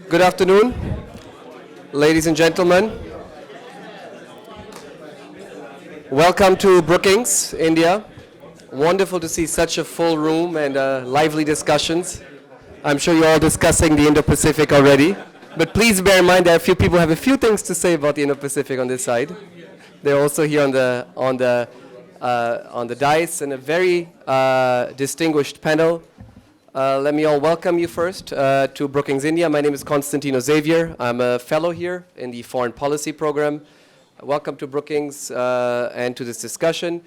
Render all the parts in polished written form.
Good afternoon, ladies and gentlemen. Welcome to Brookings India. Wonderful to see such a full room and lively discussions. I'm sure you're all discussing the Indo-Pacific already. But please bear in mind that a few people have a few things to say about the Indo-Pacific on this side. They're also here on the dais, and a very distinguished panel. Let me all welcome you first to Brookings India. My name is Constantino Xavier. I'm a fellow here in the Foreign Policy Program. Welcome to Brookings and to this discussion.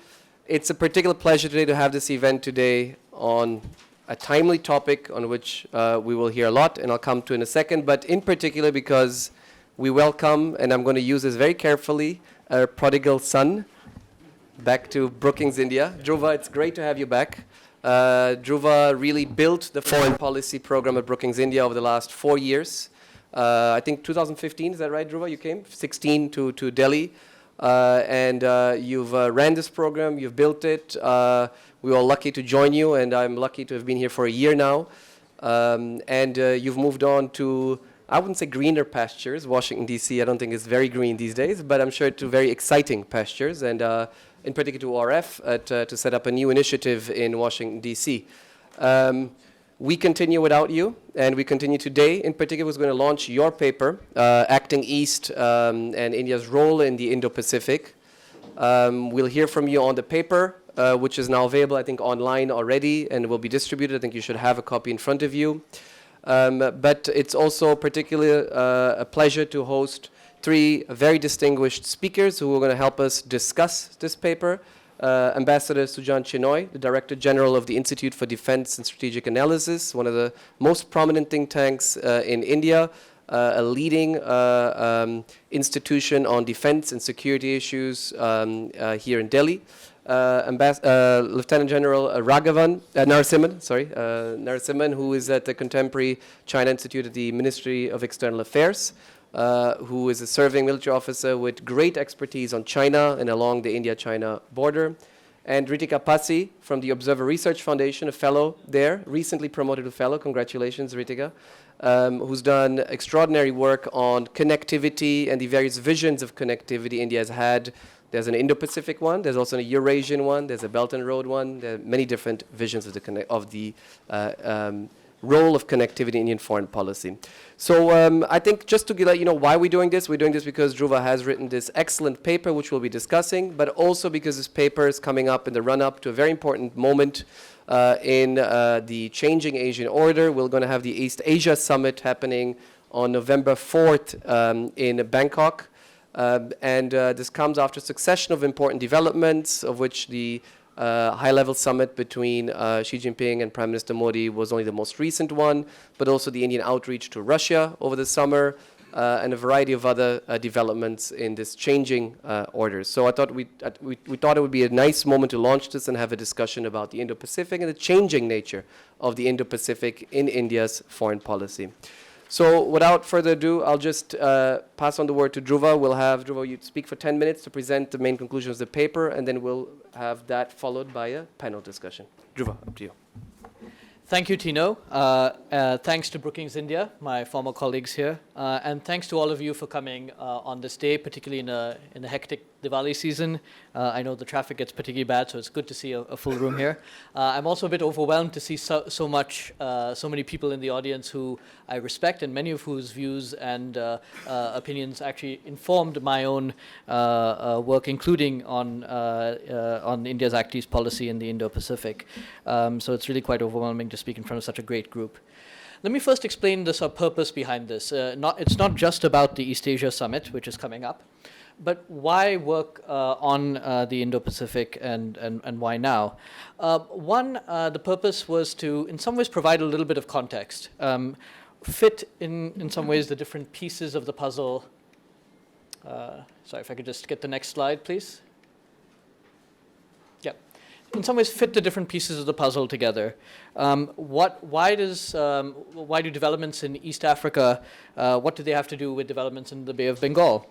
It's a particular pleasure today to have this event today on a timely topic on which we will hear a lot, and I'll come to in a second, but in particular because we welcome, and I'm going to use this very carefully, a prodigal son back to Brookings India. Dhruva, it's great to have you back. Dhruva really built the foreign policy program at Brookings India over the last 4 years. I think 2015, is that right, Dhruva? You came 16 to Delhi, and you've ran this program, you've built it. We were all lucky to join you, and I'm lucky to have been here for a year now. And you've moved on to, I wouldn't say greener pastures. Washington, D.C., I don't think it's very green these days, but I'm sure to very exciting pastures, and in particular to ORF, to set up a new initiative in Washington, D.C. We continue without you, and we continue today. In particular, was going to launch your paper, Acting East and India's role in the Indo-Pacific. We'll hear from you on the paper, which is now available, I think, online already and will be distributed. I think you should have a copy in front of you. But it's also particularly a pleasure to host three very distinguished speakers who are going to help us discuss this paper. Ambassador Sujan Chinoy, the Director General of the Institute for Defense and Strategic Analysis, one of the most prominent think tanks in India, a leading institution on defense and security issues here in Delhi. Lieutenant General Narasimhan, who is at the Contemporary China Institute at the Ministry of External Affairs, who is a serving military officer with great expertise on China and along the India-China border. And Ritika Pasi from the Observer Research Foundation, a fellow there, recently promoted to fellow. Congratulations, Ritika, who's done extraordinary work on connectivity and the various visions of connectivity India has had. There's an Indo-Pacific one, there's also a Eurasian one, there's a Belt and Road one. There are many different visions of the role of connectivity in Indian foreign policy. So I think just to let you know why we're doing this because Dhruva has written this excellent paper which we'll be discussing, but also because this paper is coming up in the run-up to a very important moment in the changing Asian order. We're going to have the East Asia Summit happening on November 4th in Bangkok. And this comes after a succession of important developments, of which the high-level summit between Xi Jinping and Prime Minister Modi was only the most recent one, but also the Indian outreach to Russia over the summer, and a variety of other developments in this changing order. So I thought we thought it would be a nice moment to launch this and have a discussion about the Indo-Pacific and the changing nature of the Indo-Pacific in India's foreign policy. So without further ado, I'll just pass on the word to Dhruva. We'll have Dhruva, you speak for 10 minutes to present the main conclusions of the paper, and then we'll have that followed by a panel discussion. Dhruva, up to you. Thank you, Tino. Thanks to Brookings India, my former colleagues here, and thanks to all of you for coming on this day, particularly in a hectic Diwali season. I know the traffic gets particularly bad, so it's good to see a full room here. I'm also a bit overwhelmed to see so many people in the audience who I respect, and many of whose views and opinions actually informed my own work, including on India's Act East policy in the Indo-Pacific. So it's really quite overwhelming to speak in front of such a great group. Let me first explain the purpose behind this. It's not just about the East Asia Summit, which is coming up, but why work on the Indo-Pacific and why now? One, the purpose was to, in some ways, provide a little bit of context, fit in some ways the different pieces of the puzzle. Sorry, if I could just get the next slide, please. Yep. In some ways, fit the different pieces of the puzzle together. Why do developments in East Africa, what do they have to do with developments in the Bay of Bengal?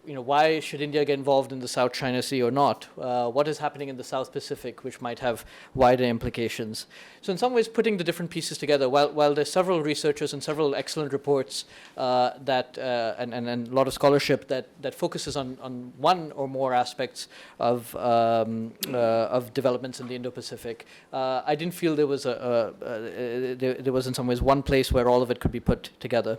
why should India get involved in the South China Sea or not? What is happening in the South Pacific, which might have wider implications? So in some ways, putting the different pieces together, while there's several researchers and several excellent reports and a lot of scholarship that focuses on one or more aspects of developments in the Indo-Pacific, I didn't feel there was there was in some ways one place where all of it could be put together.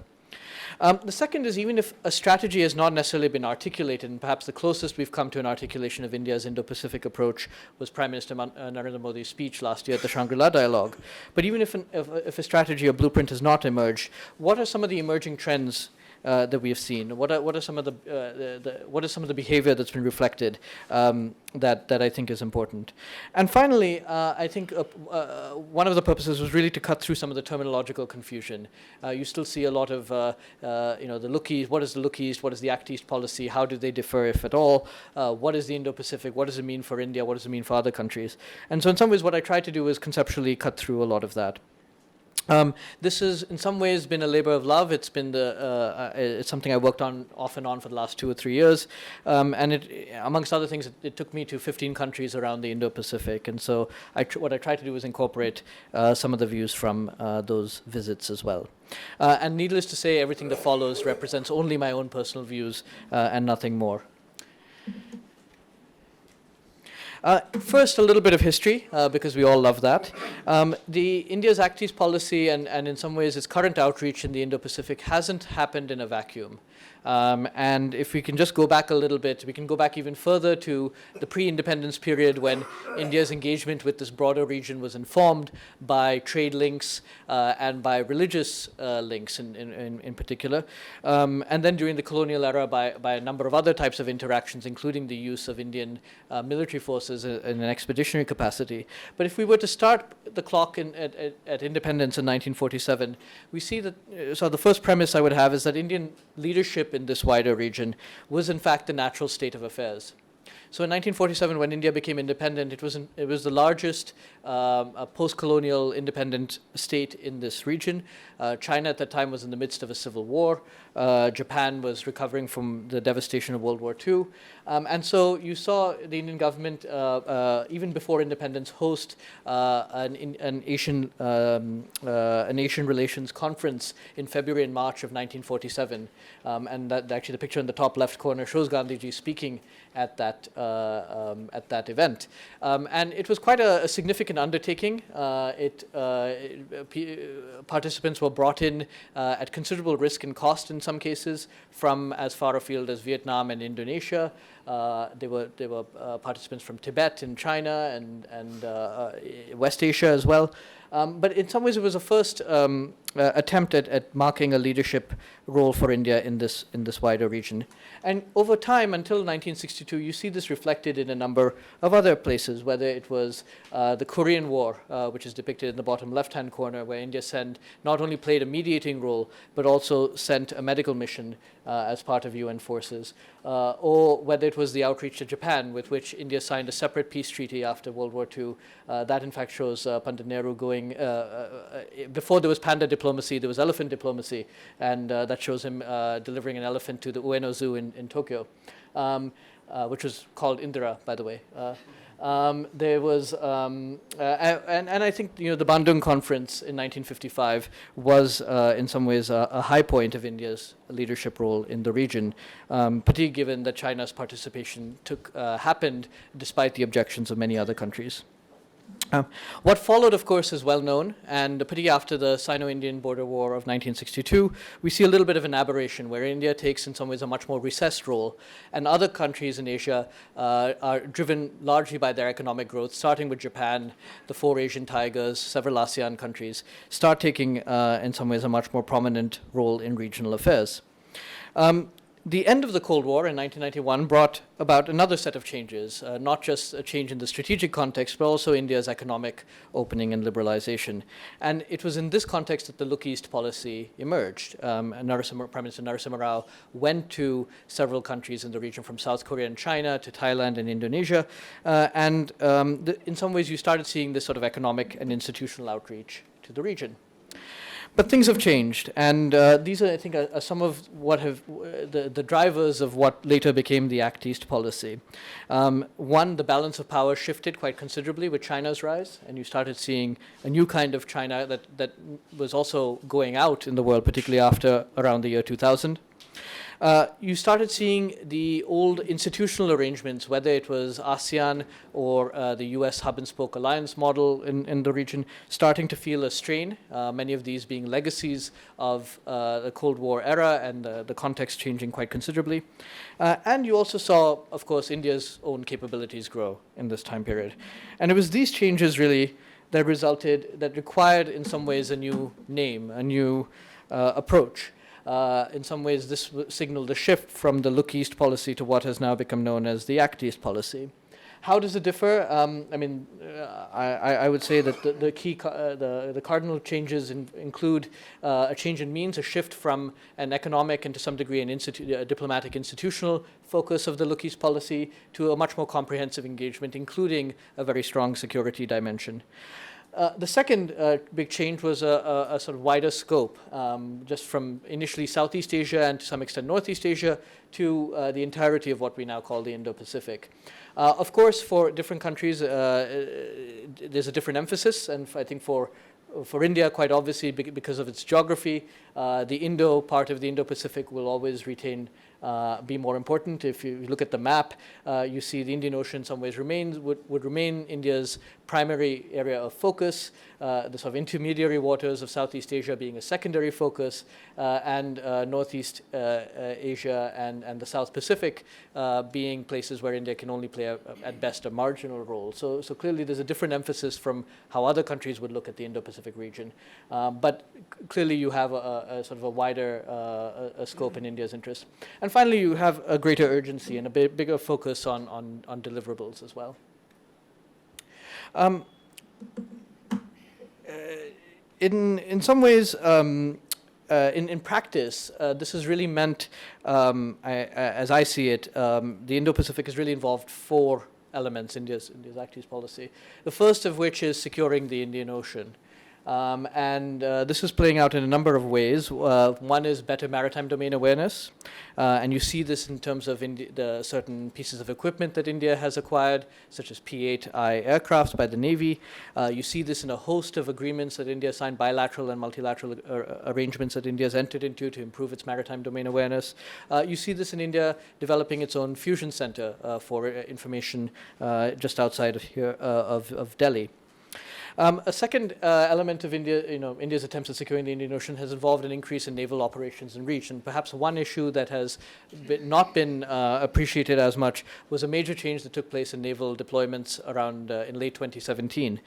The second is, even if a strategy has not necessarily been articulated, and perhaps the closest we've come to an articulation of India's Indo-Pacific approach was Prime Minister Narendra Modi's speech last year at the Shangri-La Dialogue. But even if a strategy or blueprint has not emerged, what are some of the emerging trends that we have seen? What are some of the behavior that's been reflected that I think is important? And finally, I think one of the purposes was really to cut through some of the terminological confusion. You still see a lot of the Look East. What is the Look East? What is the Act East policy? How do they differ, if at all? What is the Indo-Pacific? What does it mean for India? What does it mean for other countries? And so in some ways, what I tried to do is conceptually cut through a lot of that. This has, in some ways, been a labor of love. It's been it's something I worked on off and on for the last 2 or 3 years, and amongst other things, it took me to 15 countries around the Indo-Pacific. And so, what I tried to do was incorporate some of the views from those visits as well. And needless to say, everything that follows represents only my own personal views and nothing more. First, a little bit of history, because we all love that. India's Act East policy and in some ways its current outreach in the Indo-Pacific hasn't happened in a vacuum. And if we can just go back a little bit, we can go back even further to the pre-independence period when India's engagement with this broader region was informed by trade links and by religious links in particular. And then during the colonial era by a number of other types of interactions, including the use of Indian military forces in an expeditionary capacity. But if we were to start the clock at independence in 1947, we see that, so the first premise I would have is that Indian leadership in this wider region was in fact the natural state of affairs. So in 1947, when India became independent, it was the largest post-colonial independent state in this region. China at that time was in the midst of a civil war. Japan was recovering from the devastation of World War II. And so you saw the Indian government, even before independence, host an Asian relations conference in February and March of 1947. And that actually the picture in the top left corner shows Gandhiji speaking at that event. And it was quite a significant undertaking. Participants were brought in at considerable risk and cost in some cases from as far afield as Vietnam and Indonesia. There were participants from Tibet and China and West Asia as well. But in some ways, it was a first attempt at marking a leadership role for India in this wider region. And over time, until 1962, you see this reflected in a number of other places, whether it was the Korean War, which is depicted in the bottom left-hand corner, where India not only played a mediating role, but also sent a medical mission as part of UN forces, or whether it was the outreach to Japan, with which India signed a separate peace treaty after World War II. That, in fact, shows Pandit Nehru going, before there was panda diplomacy, there was elephant diplomacy, and that shows him delivering an elephant to the Ueno Zoo in Tokyo, which was called Indira, by the way. There was, and I think the Bandung Conference in 1955 was in some ways a high point of India's leadership role in the region, particularly given that China's participation happened despite the objections of many other countries. What followed, of course, is well known, and particularly after the Sino-Indian border war of 1962, we see a little bit of an aberration where India takes in some ways a much more recessed role, and other countries in Asia are driven largely by their economic growth, starting with Japan, the 4 Asian tigers, several ASEAN countries, start taking in some ways a much more prominent role in regional affairs. The end of the Cold War in 1991 brought about another set of changes, not just a change in the strategic context, but also India's economic opening and liberalization. And it was in this context that the Look East policy emerged. Prime Minister Narasimha Rao went to several countries in the region, from South Korea and China to Thailand and Indonesia. In some ways, you started seeing this sort of economic and institutional outreach to the region. But things have changed, and these are, I think, are some of what have the drivers of what later became the Act East policy. One, the balance of power shifted quite considerably with China's rise, and you started seeing a new kind of China that was also going out in the world, particularly after around the year 2000. You started seeing the old institutional arrangements, whether it was ASEAN or the US hub and spoke alliance model in the region, starting to feel a strain, many of these being legacies of the Cold War era and the context changing quite considerably. And you also saw, of course, India's own capabilities grow in this time period. And it was these changes really that required in some ways a new name, a new approach. In some ways, this signaled a shift from the Look East policy to what has now become known as the Act East policy. How does it differ? I would say that the cardinal changes include a change in means, a shift from an economic and to some degree a diplomatic institutional focus of the Look East policy to a much more comprehensive engagement, including a very strong security dimension. The second big change was a sort of wider scope, just from initially Southeast Asia and to some extent Northeast Asia to the entirety of what we now call the Indo-Pacific. Of course, for different countries, there's a different emphasis, and I think for India, quite obviously, because of its geography, the Indo part of the Indo-Pacific will always be more important. If you look at the map, you see the Indian Ocean in some ways would remain India's primary area of focus, the sort of intermediary waters of Southeast Asia being a secondary focus, and Northeast Asia and the South Pacific being places where India can only play at best a marginal role. So clearly there's a different emphasis from how other countries would look at the Indo-Pacific region. But clearly you have a sort of a wider scope in India's interest. And finally, you have a greater urgency and a bigger focus on deliverables as well. In some ways, in practice, this has really meant, as I see it, the Indo-Pacific has really involved four elements in India's Act East policy. The first of which is securing the Indian Ocean. This is playing out in a number of ways. One is better maritime domain awareness, and you see this in terms of the certain pieces of equipment that India has acquired, such as P-8I aircraft by the Navy. You see this in a host of agreements that India signed, bilateral and multilateral arrangements that India has entered into to improve its maritime domain awareness. You see this in India developing its own fusion center for information just outside of here of Delhi. A second element of India's attempts at securing the Indian Ocean has involved an increase in naval operations in reach. And perhaps one issue that has not been appreciated as much was a major change that took place in naval deployments around in late 2017.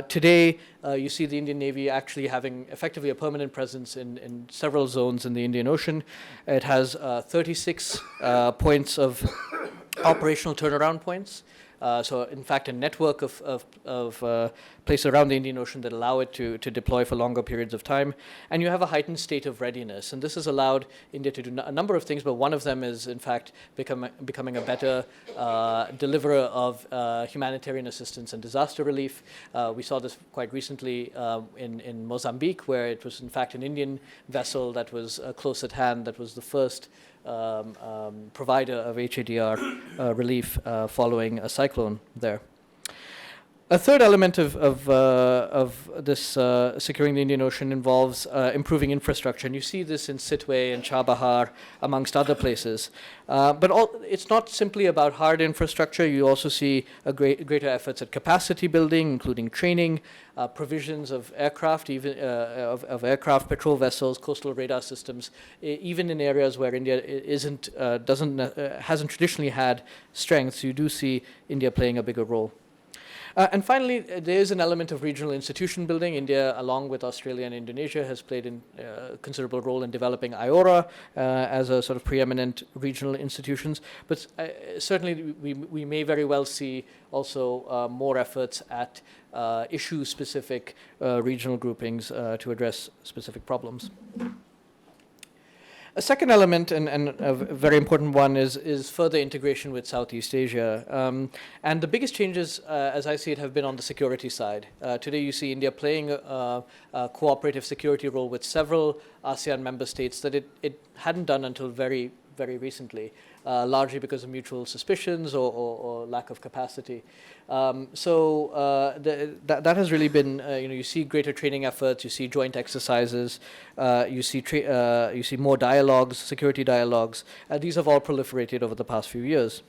Today, you see the Indian Navy actually having effectively a permanent presence in several zones in the Indian Ocean. It has 36 points of operational turnaround points. So, in fact, a network of places around the Indian Ocean that allow it to deploy for longer periods of time. And you have a heightened state of readiness. And this has allowed India to do a number of things, but one of them is, in fact, becoming a better deliverer of humanitarian assistance and disaster relief. We saw this quite recently in Mozambique, where it was, in fact, an Indian vessel that was close at hand that was the first provider of HADR relief following a cyclone there. A third element of this securing the Indian Ocean involves improving infrastructure, and you see this in Sitwe and Chabahar, amongst other places. But it's not simply about hard infrastructure. You also see greater efforts at capacity building, including training, provisions of aircraft, even of aircraft, patrol vessels, coastal radar systems, even in areas where India hasn't traditionally had strengths. You do see India playing a bigger role. And finally, there is an element of regional institution building. India, along with Australia and Indonesia, has played a considerable role in developing IORA as a sort of preeminent regional institutions. But certainly, we may very well see also more efforts at issue-specific regional groupings to address specific problems. A second element, and a very important one, is further integration with Southeast Asia. And the biggest changes, as I see it, have been on the security side. Today you see India playing a cooperative security role with several ASEAN member states that it hadn't done until very, very recently, largely because of mutual suspicions or lack of capacity. That has really been, you see greater training efforts, you see joint exercises, you see more dialogues, security dialogues. These have all proliferated over the past few years.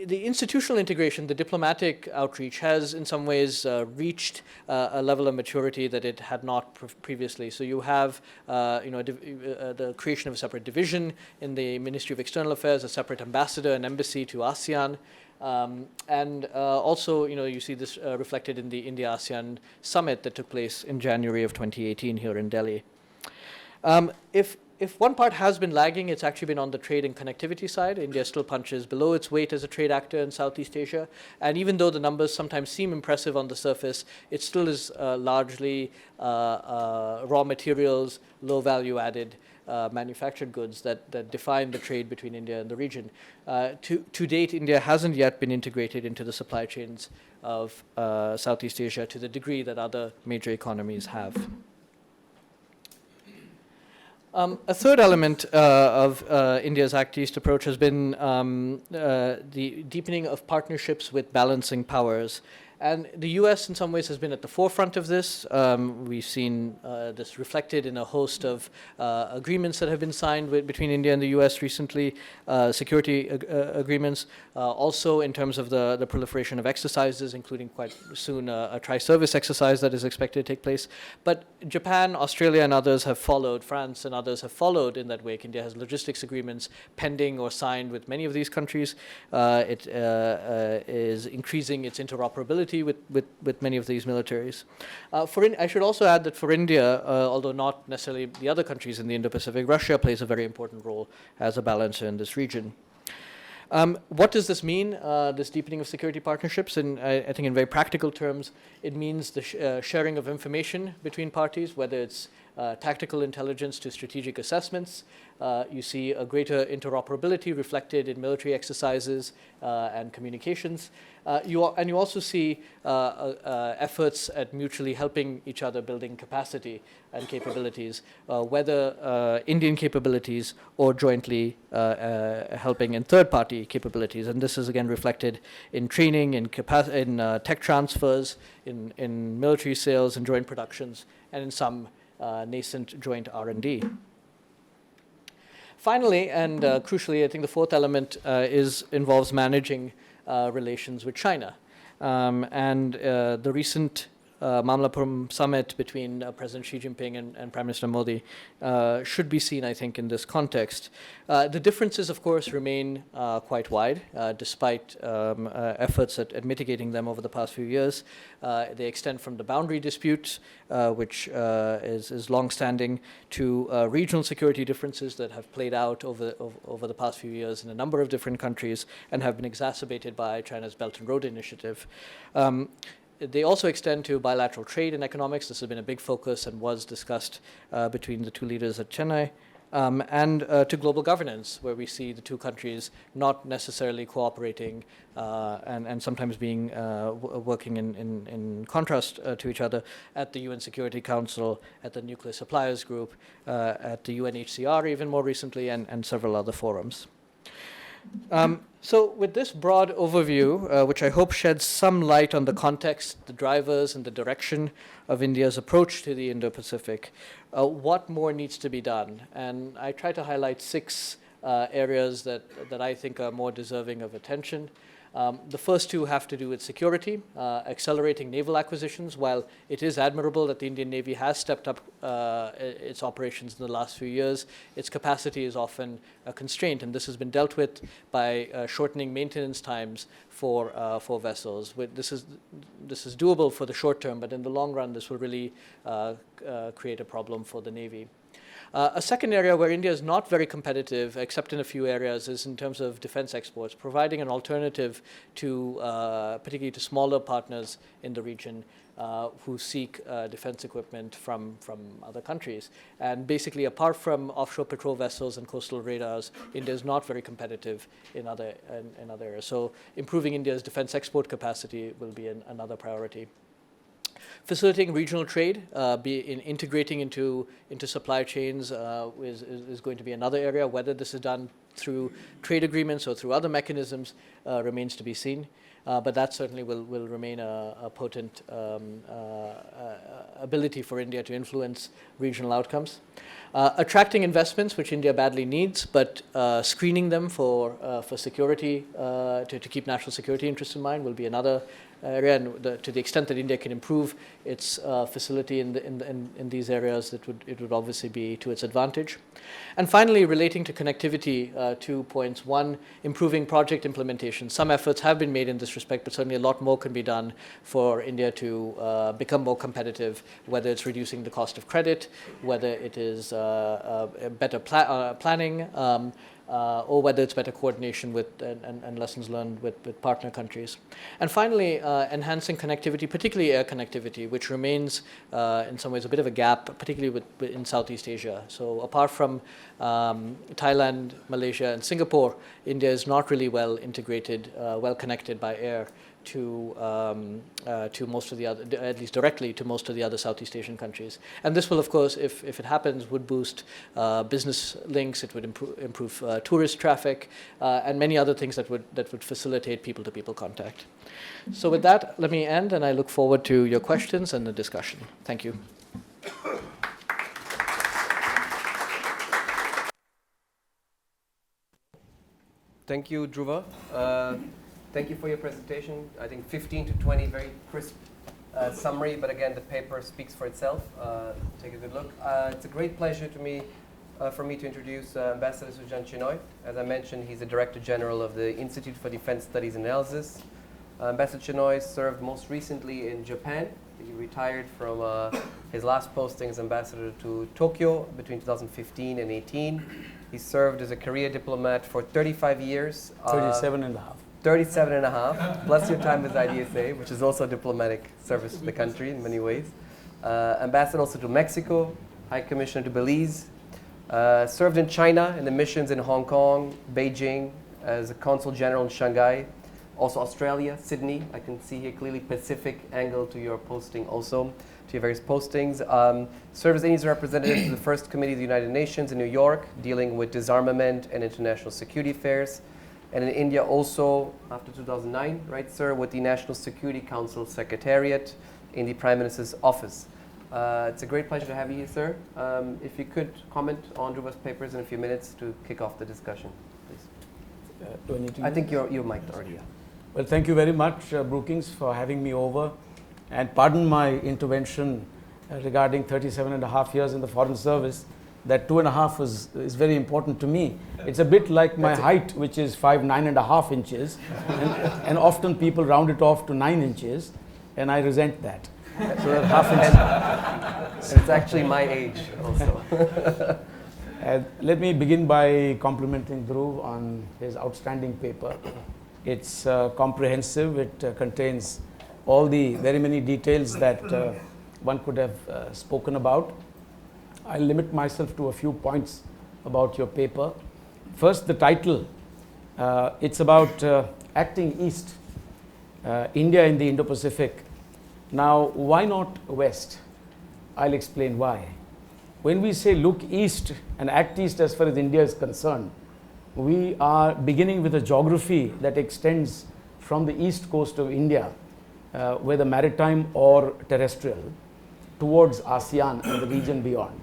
The institutional integration, the diplomatic outreach, has in some ways reached a level of maturity that it had not previously. So you have, the creation of a separate division in the Ministry of External Affairs, a separate ambassador and embassy to ASEAN. And also, you see this reflected in the India-ASEAN summit that took place in January of 2018 here in Delhi. If one part has been lagging, it's actually been on the trade and connectivity side. India still punches below its weight as a trade actor in Southeast Asia. And even though the numbers sometimes seem impressive on the surface, it still is largely raw materials, low value added manufactured goods that define the trade between India and the region. To date, India hasn't yet been integrated into the supply chains of Southeast Asia to the degree that other major economies have. A third element of India's Act East approach has been the deepening of partnerships with balancing powers. And the US in some ways has been at the forefront of this. We've seen this reflected in a host of agreements that have been signed between India and the US recently, security agreements. Also in terms of the proliferation of exercises, including quite soon a tri-service exercise that is expected to take place. But Japan, Australia and others have followed, France and others have followed in that wake. India has logistics agreements pending or signed with many of these countries. It is increasing its interoperability with many of these militaries. I should also add that for India, although not necessarily the other countries in the Indo-Pacific, Russia plays a very important role as a balancer in this region. What does this mean, this deepening of security partnerships? And I think in very practical terms, it means the sharing of information between parties, whether it's tactical intelligence to strategic assessments. You see a greater interoperability reflected in military exercises and communications. You also see efforts at mutually helping each other, building capacity and capabilities, whether Indian capabilities or jointly helping in third-party capabilities. And this is again reflected in training, in tech transfers, in military sales and joint productions, and in some nascent joint R&D. Finally, and crucially, I think the fourth element involves managing relations with China. And the recent Mamlapuram summit between President Xi Jinping and Prime Minister Modi should be seen, I think, in this context. The differences, of course, remain quite wide, despite efforts at mitigating them over the past few years. They extend from the boundary dispute, which is long-standing, to regional security differences that have played out over the past few years in a number of different countries and have been exacerbated by China's Belt and Road Initiative. They also extend to bilateral trade and economics. This has been a big focus and was discussed between the two leaders at Chennai. And to global governance, where we see the two countries not necessarily cooperating and sometimes being working in contrast to each other at the UN Security Council, at the Nuclear Suppliers Group, at the UNHCR even more recently, and several other forums. So with this broad overview, which I hope sheds some light on the context, the drivers, and the direction of India's approach to the Indo-Pacific, what more needs to be done? And I try to highlight 6 areas that I think are more deserving of attention. The first 2 have to do with security, accelerating naval acquisitions. While it is admirable that the Indian Navy has stepped up its operations in the last few years, its capacity is often a constraint, and this has been dealt with by shortening maintenance times for vessels. This is doable for the short term, but in the long run, this will really create a problem for the Navy. A second area where India is not very competitive, except in a few areas, is in terms of defense exports, providing an alternative to, particularly to smaller partners in the region who seek defense equipment from other countries. And basically, apart from offshore patrol vessels and coastal radars, India is not very competitive in other areas. So improving India's defense export capacity will be another priority. Facilitating regional trade, integrating into supply chains is going to be another area. Whether this is done through trade agreements or through other mechanisms remains to be seen. But that certainly will remain a potent ability for India to influence regional outcomes. Attracting investments, which India badly needs, but screening them for security, to keep national security interests in mind, will be another area. And to the extent that India can improve its facility in these areas, it would obviously be to its advantage. And finally, relating to connectivity, 2 points. One, improving project implementation. Some efforts have been made in this respect, but certainly a lot more can be done for India to become more competitive, whether it's reducing the cost of credit, whether it is better planning, or whether it's better coordination with and lessons learned with partner countries. And finally, enhancing connectivity, particularly air connectivity, which remains in some ways a bit of a gap, particularly in Southeast Asia. So apart from Thailand, Malaysia, and Singapore, India is not really well integrated, well connected by air to most of the other, at least directly to most of the other Southeast Asian countries. And this will, of course, if it happens, would boost business links. It would improve tourist traffic and many other things that would facilitate people-to-people contact. So with that, let me end, and I look forward to your questions and the discussion. Thank you. Thank you, Dhruva. Thank you for your presentation. I think 15 to 20, very crisp summary, but again, the paper speaks for itself. Take a good look. It's a great pleasure to me, for me to introduce Ambassador Sujan Chinoy. As I mentioned, he's the Director General of the Institute for Defense Studies and Analysis. Ambassador Chinoy served most recently in Japan. He retired from his last posting as ambassador to Tokyo between 2015 and 18. He served as a career diplomat for 35 years. 37 and a half. 37 and a half, plus your time as IDSA, which is also diplomatic service to the country in many ways. Ambassador also to Mexico, High Commissioner to Belize. Served in China in the missions in Hong Kong, Beijing, as a Consul General in Shanghai. Also Australia, Sydney. I can see here clearly Pacific angle to your posting also, to your various postings. Served as India's representative to the First Committee of the United Nations in New York, dealing with disarmament and international security affairs. And in India also, after 2009, right, sir, with the National Security Council Secretariat in the Prime Minister's office. It's a great pleasure to have you here, sir. If you could comment on Dhruva's papers in a few minutes to kick off the discussion, please. Do I need to I think you're mic'd already. Yeah. Well, thank you very much, Brookings, for having me over. And pardon my intervention regarding 37 and a half years in the Foreign Service. That 2.5 is very important to me. It's a bit like my height, which is 9.5 inches. And often people round it off to 9 inches, and I resent that. So that half inch. And it's actually my age also. Let me begin by complimenting Dhruv on his outstanding paper. It's comprehensive. It contains all the very many details that one could have spoken about. I'll limit myself to a few points about your paper. First, the title. It's about acting east, India in the Indo-Pacific. Now, why not west? I'll explain why. When we say look east and act east as far as India is concerned, we are beginning with a geography that extends from the east coast of India, whether maritime or terrestrial, towards ASEAN and the region beyond.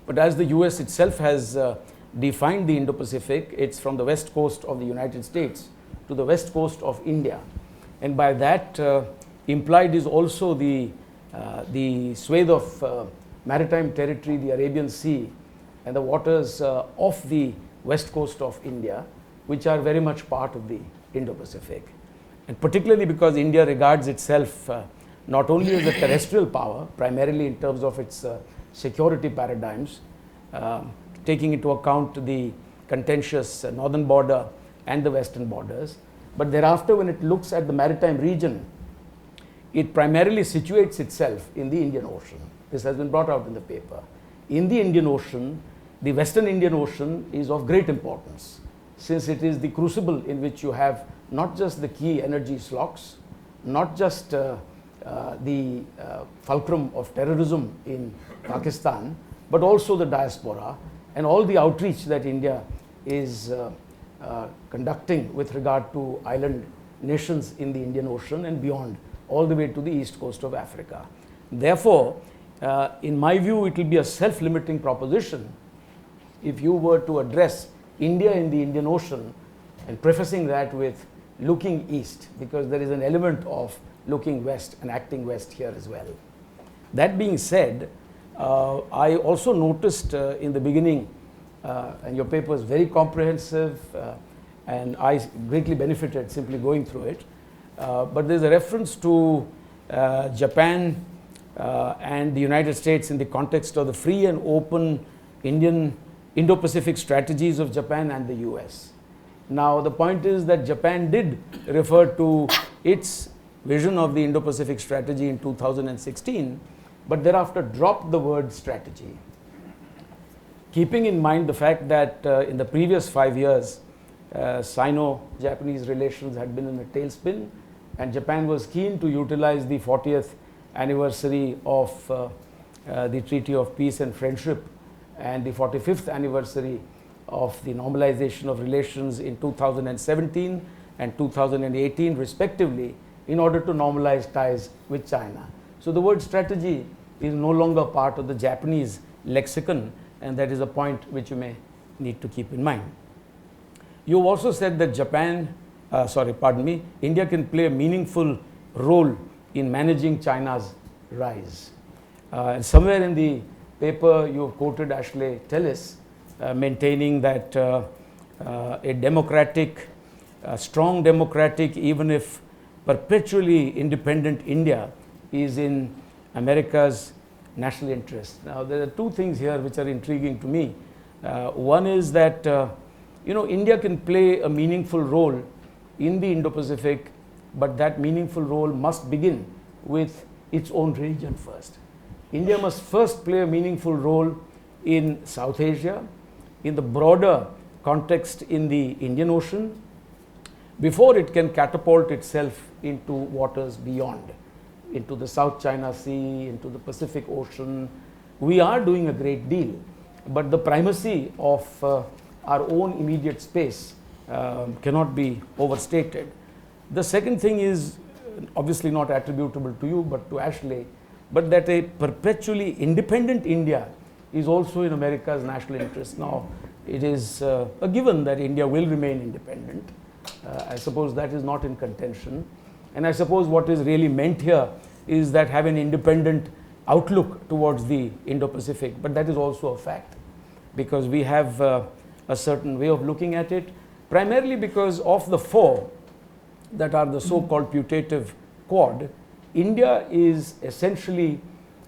But as the US itself has defined the Indo-Pacific, it's from the west coast of the United States to the west coast of India. And by that, implied is also the swathe of maritime territory, the Arabian Sea, and the waters off the west coast of India, which are very much part of the Indo-Pacific. And particularly because India regards itself not only as a terrestrial power, primarily in terms of its security paradigms, taking into account the contentious northern border and the western borders. But thereafter, when it looks at the maritime region, it primarily situates itself in the Indian Ocean. This has been brought out in the paper. In the Indian Ocean, the Western Indian Ocean is of great importance, since it is the crucible in which you have not just the key energy slocks, not just the fulcrum of terrorism in Pakistan, but also the diaspora and all the outreach that India is conducting with regard to island nations in the Indian Ocean and beyond, all the way to the east coast of Africa. Therefore, in my view, it will be a self-limiting proposition if you were to address India in the Indian Ocean and prefacing that with looking east, because there is an element of looking west and acting west here as well. That being said, I also noticed in the beginning, and your paper is very comprehensive, and I greatly benefited simply going through it, but there's a reference to Japan and the United States in the context of the free and open Indo-Pacific strategies of Japan and the US. Now, the point is that Japan did refer to its vision of the Indo-Pacific strategy in 2016, but thereafter dropped the word strategy. Keeping in mind the fact that in the previous 5 years, Sino-Japanese relations had been in a tailspin, and Japan was keen to utilize the 40th anniversary of the Treaty of Peace and Friendship and the 45th anniversary of the normalization of relations in 2017 and 2018 respectively, in order to normalize ties with China. So the word strategy is no longer part of the Japanese lexicon, and that is a point which you may need to keep in mind. You also said that India can play a meaningful role in managing China's rise. And somewhere in the paper you have quoted Ashley Tellis maintaining that a democratic, strong democratic, even if perpetually independent India is in America's national interest. Now, there are two things here which are intriguing to me. One is that India can play a meaningful role in the Indo-Pacific, but that meaningful role must begin with its own region first. India must first play a meaningful role in South Asia, in the broader context in the Indian Ocean, before it can catapult itself into waters beyond, into the South China Sea, into the Pacific Ocean. We are doing a great deal, but the primacy of our own immediate space cannot be overstated. The second thing is obviously not attributable to you but to Ashley, but that a perpetually independent India is also in America's national interest. Now, it is a given that India will remain independent. I suppose that is not in contention. And I suppose what is really meant here is that have an independent outlook towards the Indo-Pacific, but that is also a fact, because we have a certain way of looking at it, primarily because of the four that are the so-called putative Quad. India is essentially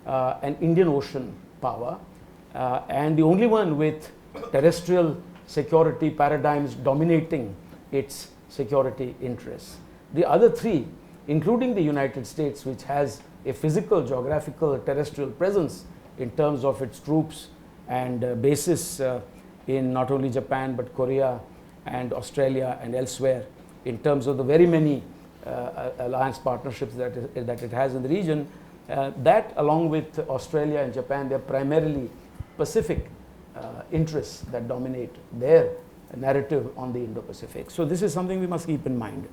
an Indian Ocean power, and the only one with terrestrial security paradigms dominating its security interests. The other three, including the United States, which has a physical, geographical, terrestrial presence in terms of its troops and bases in not only Japan but Korea and Australia and elsewhere, in terms of the very many alliance partnerships that it has in the region, that along with Australia and Japan, they are primarily Pacific interests that dominate their narrative on the Indo-Pacific. So this is something we must keep in mind.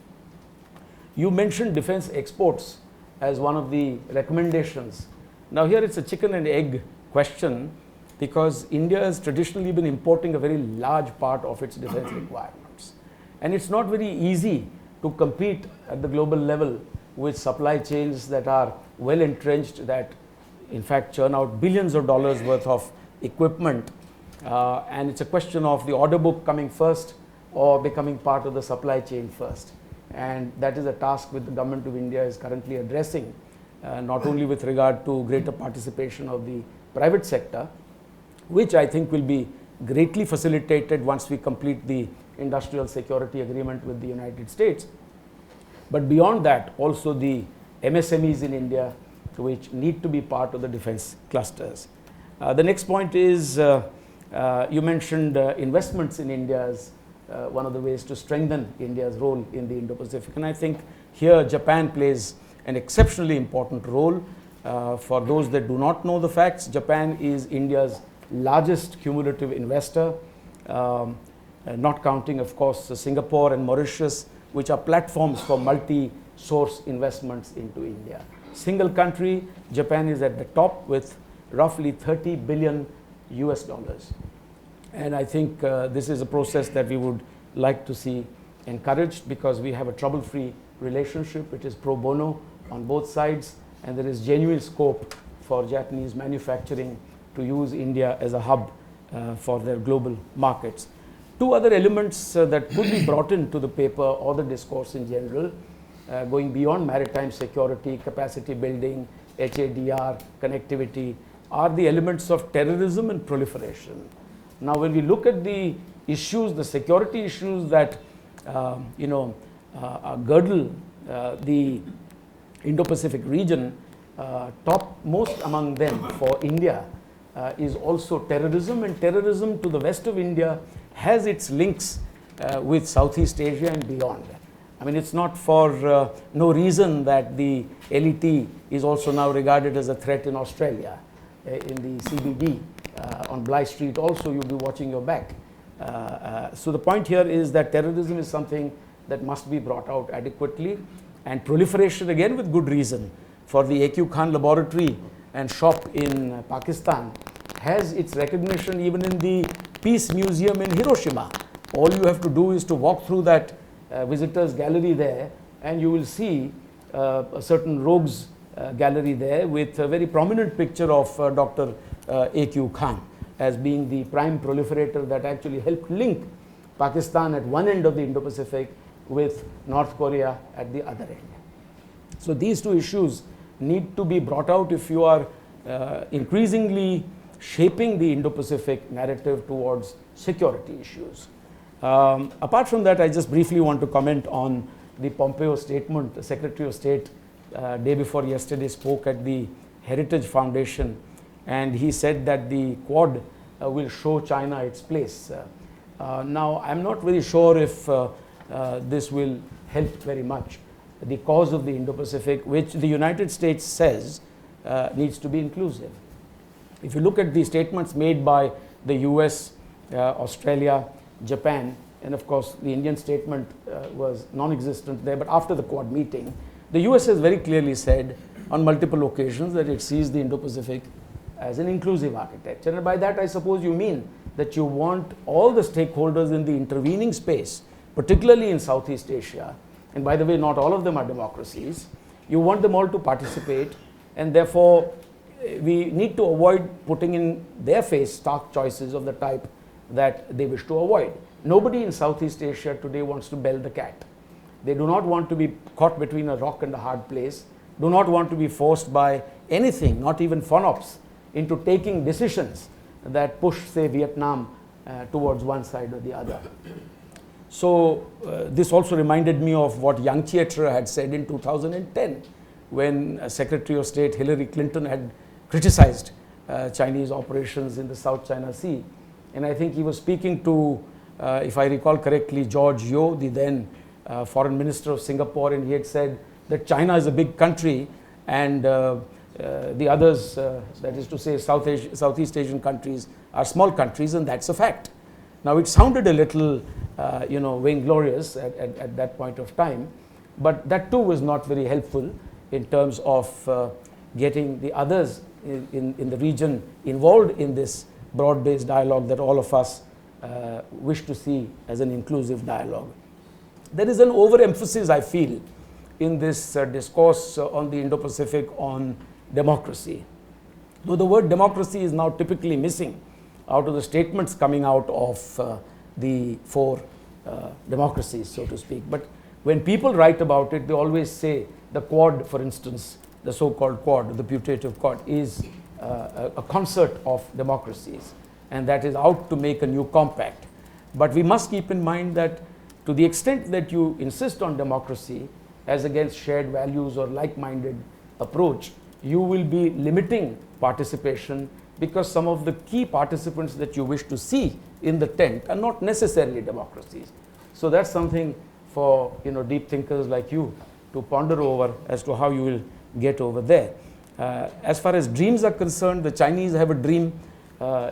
You mentioned defense exports as one of the recommendations. Now here it's a chicken and egg question, because India has traditionally been importing a very large part of its defense requirements. And it's not very easy to compete at the global level with supply chains that are well entrenched, that in fact churn out billions of dollars worth of equipment. And it's a question of the order book coming first or becoming part of the supply chain first. And that is a task which the government of India is currently addressing, not only with regard to greater participation of the private sector, which I think will be greatly facilitated once we complete the industrial security agreement with the United States. But beyond that, also the MSMEs in India, which need to be part of the defense clusters. The next point is, you mentioned investments in India as one of the ways to strengthen India's role in the Indo-Pacific. And I think here Japan plays an exceptionally important role. For those that do not know the facts, Japan is India's largest cumulative investor, not counting, of course, Singapore and Mauritius, which are platforms for multi-source investments into India. Single country, Japan is at the top with roughly 30 billion US dollars. And I think this is a process that we would like to see encouraged, because we have a trouble-free relationship. It is pro bono on both sides, and there is genuine scope for Japanese manufacturing to use India as a hub for their global markets. Two other elements that could be brought into the paper or the discourse in general, going beyond maritime security, capacity building, HADR, connectivity, are the elements of terrorism and proliferation. Now, when we look at the issues, the security issues that girdle the Indo-Pacific region, topmost among them for India is also terrorism, and terrorism to the west of India has its links with Southeast Asia and beyond. I mean, it's not for no reason that the LET is also now regarded as a threat in Australia, in the CBD, on Bligh Street also you'll be watching your back. So the point here is that terrorism is something that must be brought out adequately, and proliferation, again with good reason, for the A.Q. Khan laboratory and shop in Pakistan has its recognition even in the Peace Museum in Hiroshima. All you have to do is to walk through that visitors gallery there, and you will see a certain rogues gallery there with a very prominent picture of Dr. A.Q. Khan as being the prime proliferator that actually helped link Pakistan at one end of the Indo-Pacific with North Korea at the other end. So these two issues need to be brought out if you are increasingly shaping the Indo-Pacific narrative towards security issues. Apart from that, I just briefly want to comment on the Pompeo statement. The Secretary of State day before yesterday spoke at the Heritage Foundation, and he said that the Quad will show China its place. Now, I'm not very sure if this will help very much the cause of the Indo-Pacific, which the United States says needs to be inclusive. If you look at the statements made by the US, Australia, Japan, and of course the Indian statement was non-existent there, but after the Quad meeting, the US has very clearly said on multiple occasions that it sees the Indo-Pacific as an inclusive architecture. And by that I suppose you mean that you want all the stakeholders in the intervening space, particularly in Southeast Asia, and by the way, not all of them are democracies, you want them all to participate, and therefore we need to avoid putting in their face stark choices of the type that they wish to avoid. Nobody in Southeast Asia today wants to bell the cat. They do not want to be caught between a rock and a hard place, do not want to be forced by anything, not even FONOPS, into taking decisions that push, say, Vietnam towards one side or the other. So this also reminded me of what Yang Chietra had said in 2010 when Secretary of State Hillary Clinton had criticized Chinese operations in the South China Sea. And I think he was speaking to, if I recall correctly, George Yeo, the then Foreign Minister of Singapore, and he had said that China is a big country and the others, that is to say Southeast Asian countries, are small countries, and that's a fact. Now it sounded a little vainglorious at that point of time, but that too was not very helpful in terms of getting the others in the region involved in this broad-based dialogue that all of us wish to see as an inclusive dialogue. There is an overemphasis, I feel, in this discourse on the Indo-Pacific on democracy. Though the word democracy is now typically missing out of the statements coming out of the four democracies, so to speak. But when people write about it, they always say the Quad, for instance, the so-called Quad, the putative Quad, is a concert of democracies. and that is out to make a new compact. But we must keep in mind that to the extent that you insist on democracy as against shared values or like-minded approach, you will be limiting participation, because some of the key participants that you wish to see in the tent are not necessarily democracies. So that's something for deep thinkers like you to ponder over as to how you will get over there. As far as dreams are concerned, the Chinese have a dream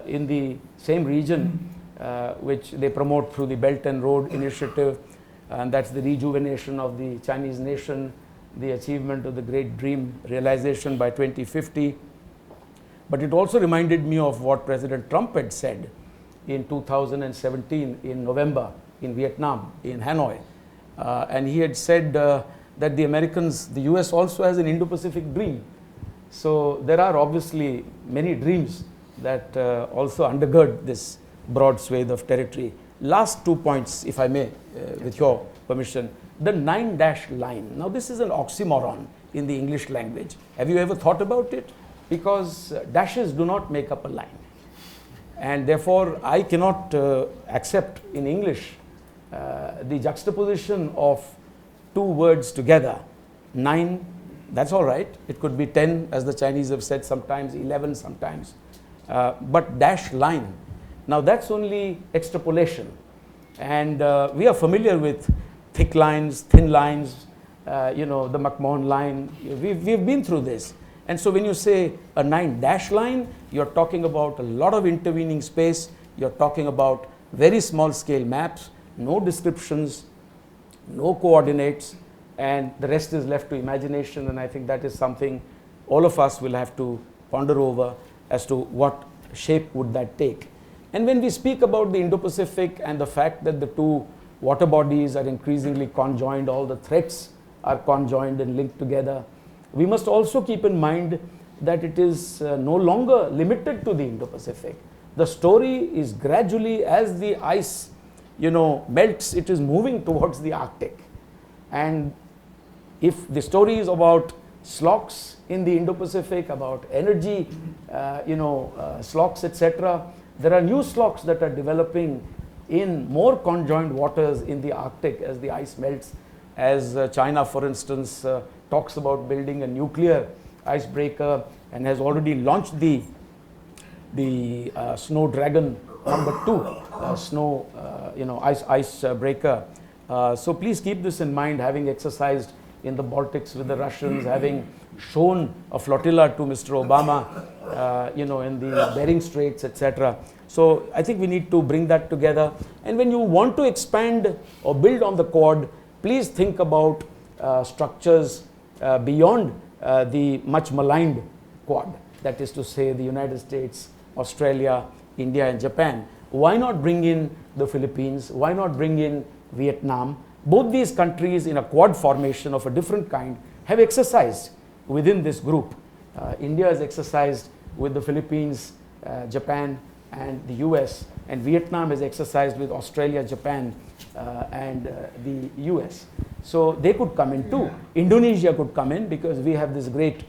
in the same region which they promote through the Belt and Road Initiative, and that's the rejuvenation of the Chinese nation, the achievement of the great dream realization by 2050. But it also reminded me of what President Trump had said in 2017 in November in Vietnam, in Hanoi. And he had said that the Americans, the US also has an Indo-Pacific dream. So there are obviously many dreams that also undergird this broad swathe of territory. Last 2 points, if I may, with your permission. The 9-dash line. Now this is an oxymoron in the English language. Have you ever thought about it? Because dashes do not make up a line. And therefore, I cannot accept in English the juxtaposition of two words together. 9, that's all right. It could be 10, as the Chinese have said sometimes, 11 sometimes. But dash line. Now that's only extrapolation. And we are familiar with thick lines, thin lines, the McMahon line. We've been through this. And so when you say a 9-dash line, you're talking about a lot of intervening space. You're talking about very small scale maps, no descriptions, no coordinates, and the rest is left to imagination. And I think that is something all of us will have to ponder over as to what shape would that take. And when we speak about the Indo-Pacific and the fact that the two water bodies are increasingly conjoined, all the threats are conjoined and linked together, we must also keep in mind that it is no longer limited to the Indo-Pacific. The story is gradually, as the ice melts, it is moving towards the Arctic. And if the story is about slogs in the Indo-Pacific, about energy, slogs, etc., there are new slogs that are developing in more conjoined waters in the Arctic as the ice melts, as China, for instance, talks about building a nuclear icebreaker and has already launched the Snow Dragon #2 icebreaker. So please keep this in mind, having exercised in the Baltics with the Russians, having shown a flotilla to Mr. Obama, in the Bering Straits, etc. So I think we need to bring that together. And when you want to expand or build on the Quad, please think about structures beyond the much maligned Quad, that is to say the United States, Australia, India and Japan. Why not bring in the Philippines? Why not bring in Vietnam? Both these countries in a Quad formation of a different kind have exercised within this group. India has exercised with the Philippines, Japan and the US, and Vietnam has exercised with Australia, Japan and the US. So they could come in too. Indonesia could come in because we have this great,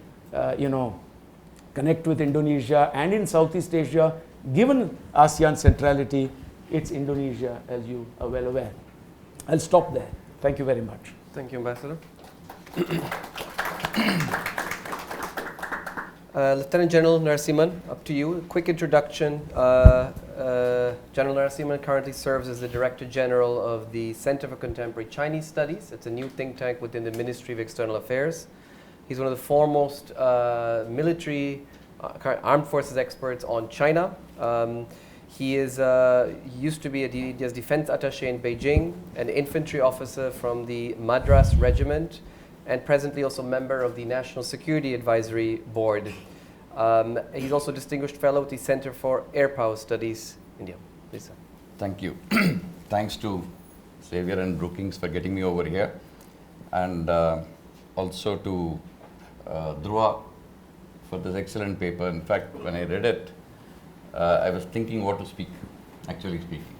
connect with Indonesia, and in Southeast Asia, given ASEAN centrality, it's Indonesia, as you are well aware. I'll stop there. Thank you very much. Thank you, Ambassador. Lieutenant General Narasimhan, up to you. Quick introduction. General Narasimhan currently serves as the Director General of the Center for Contemporary Chinese Studies. It's a new think tank within the Ministry of External Affairs. He's one of the foremost military armed forces experts on China. He used to be a defense attaché in Beijing, an infantry officer from the Madras Regiment, and presently also member of the National Security Advisory Board. He's also distinguished fellow at the Center for Air Power Studies, India. Please, sir. Thank you. Thanks to Xavier and Brookings for getting me over here, and also to Dhruva for this excellent paper. In fact, when I read it, I was thinking what to speak, actually speaking.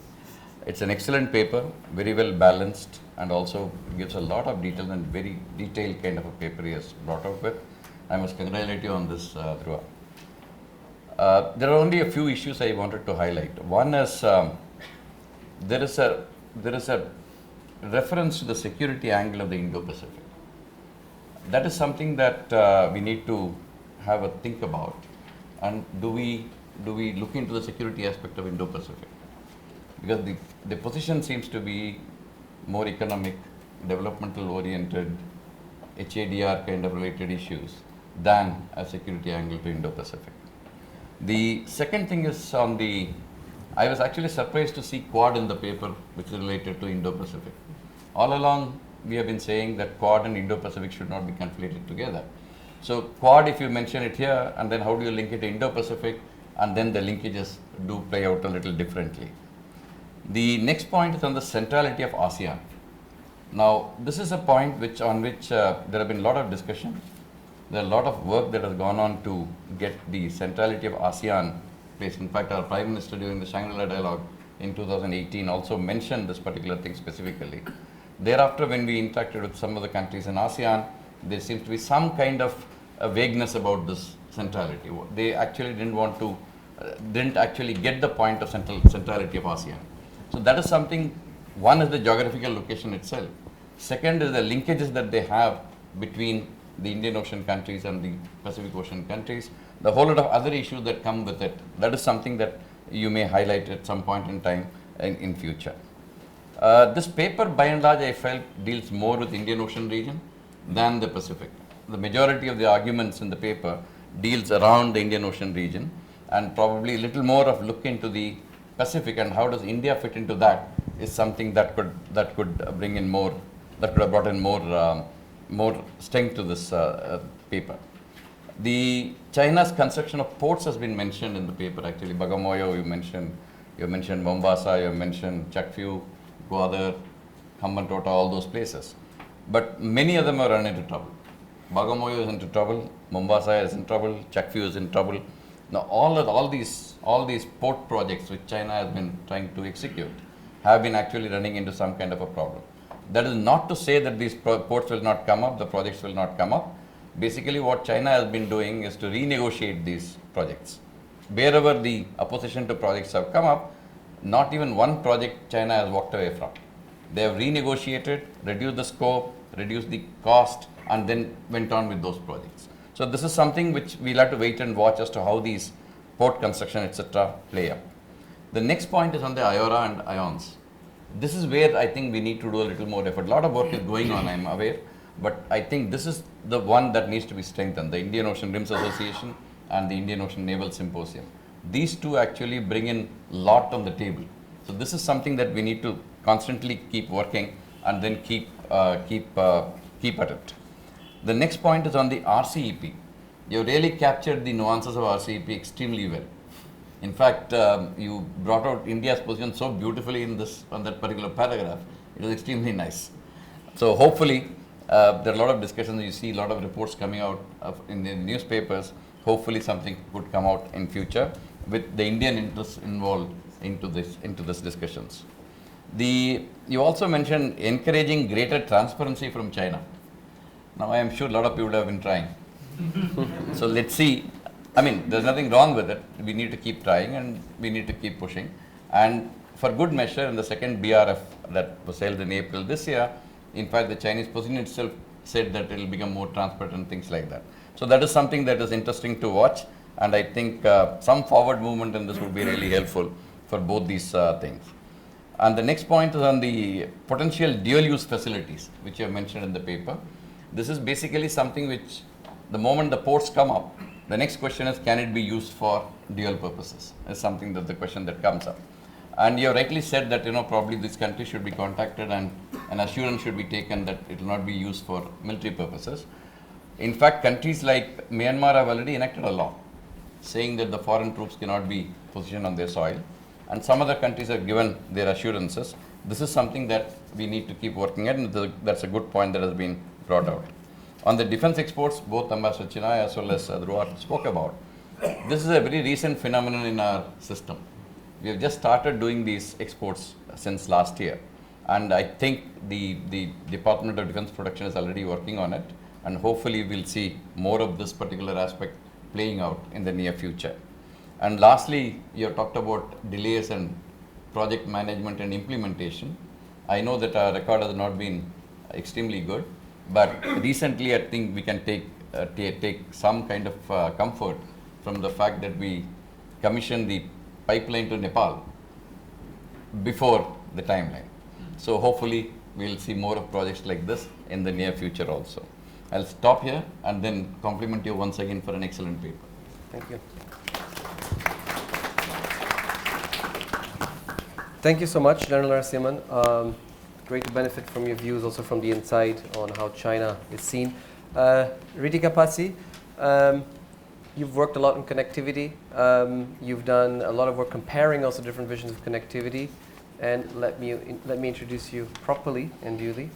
It's an excellent paper, very well balanced, and also gives a lot of detail, and very detailed kind of a paper he has brought out with. I must congratulate you on this, Dhruva. There are only a few issues I wanted to highlight. One is there is a reference to the security angle of the Indo-Pacific. That is something that we need to have a think about. And do we look into the security aspect of Indo-Pacific? Because the position seems to be more economic, developmental oriented, HADR kind of related issues than a security angle to Indo-Pacific. The second thing is I was actually surprised to see Quad in the paper, which is related to Indo-Pacific. All along, we have been saying that Quad and Indo-Pacific should not be conflated together. So Quad, if you mention it here, and then how do you link it to Indo-Pacific, and then the linkages do play out a little differently. The next point is on the centrality of ASEAN. Now, this is a point on which there have been a lot of discussion. There are a lot of work that has gone on to get the centrality of ASEAN placed. In fact, our Prime Minister during the Shangri-La dialogue in 2018 also mentioned this particular thing specifically. Thereafter, when we interacted with some of the countries in ASEAN, there seems to be some kind of a vagueness about this centrality. They actually didn't actually get the point of centrality of ASEAN. So that is something. One is the geographical location itself. Second is the linkages that they have between the Indian Ocean countries and the Pacific Ocean countries. The whole lot of other issues that come with it. That is something that you may highlight at some point in time in future. This paper, by and large, I felt deals more with Indian Ocean region than the Pacific. The majority of the arguments in the paper deals around the Indian Ocean region, and probably a little more of look into the Pacific and how does India fit into that is something that could bring in more, that could have brought in more strength to this paper. The China's construction of ports has been mentioned in the paper. Actually, Bagamoyo you mentioned Mombasa, you mentioned Chakfu, Gwadar, Hambantota, all those places. But many of them are run into trouble. Bagamoyo is into trouble, Mombasa is in trouble, Chakfu is in trouble. Now all these port projects which China has been trying to execute have been actually running into some kind of a problem. That is not to say that these ports will not come up, the projects will not come up. Basically what China has been doing is to renegotiate these projects. Wherever the opposition to projects have come up, not even one project China has walked away from. They have renegotiated, reduced the scope, reduced the cost, and then went on with those projects. So this is something which we'll have to wait and watch as to how these port construction, etc. play out. The next point is on the IORA and IONS. This is where I think we need to do a little more effort. A lot of work is going on, I'm aware, but I think this is the one that needs to be strengthened, the Indian Ocean Rims Association and the Indian Ocean Naval Symposium. These two actually bring in a lot on the table. So this is something that we need to constantly keep working and then keep at it. The next point is on the RCEP. You really captured the nuances of RCEP extremely well. In fact, you brought out India's position so beautifully on that particular paragraph. It was extremely nice. So hopefully, there are a lot of discussions. You see a lot of reports coming out in the newspapers. Hopefully, something could come out in future with the Indian interests involved into this discussions. You also mentioned encouraging greater transparency from China. Now, I am sure a lot of people have been trying. So let's see. I mean, there's nothing wrong with it. We need to keep trying and we need to keep pushing. And for good measure, in the second BRF that was held in April this year, in fact, the Chinese position itself said that it will become more transparent and things like that. So that is something that is interesting to watch. And I think some forward movement in this would be really helpful for both these things. And the next point is on the potential dual-use facilities, which you have mentioned in the paper. This is basically something which, the moment the ports come up, the next question is, can it be used for dual purposes? Is something that the question that comes up. And you have rightly said that, probably this country should be contacted and an assurance should be taken that it will not be used for military purposes. In fact, countries like Myanmar have already enacted a law saying that the foreign troops cannot be positioned on their soil. And some other countries have given their assurances. This is something that we need to keep working at, and that's a good point that has been brought out. On the defense exports, both Ambassador Chinay as well as Dhruva spoke about. This is a very recent phenomenon in our system. We have just started doing these exports since last year. And I think the Department of Defense Production is already working on it. And hopefully we'll see more of this particular aspect playing out in the near future. And lastly, you have talked about delays and project management and implementation. I know that our record has not been extremely good, but recently I think we can take some kind of comfort from the fact that we commissioned the pipeline to Nepal before the timeline. So hopefully we'll see more of projects like this in the near future also. I'll stop here and then compliment you once again for an excellent paper. Thank you. Thank you so much, General Narasimhan. Great to benefit from your views also from the inside on how China is seen. Ritika Pasi, you've worked a lot on connectivity. You've done a lot of work comparing also different visions of connectivity. And let me introduce you properly and duly.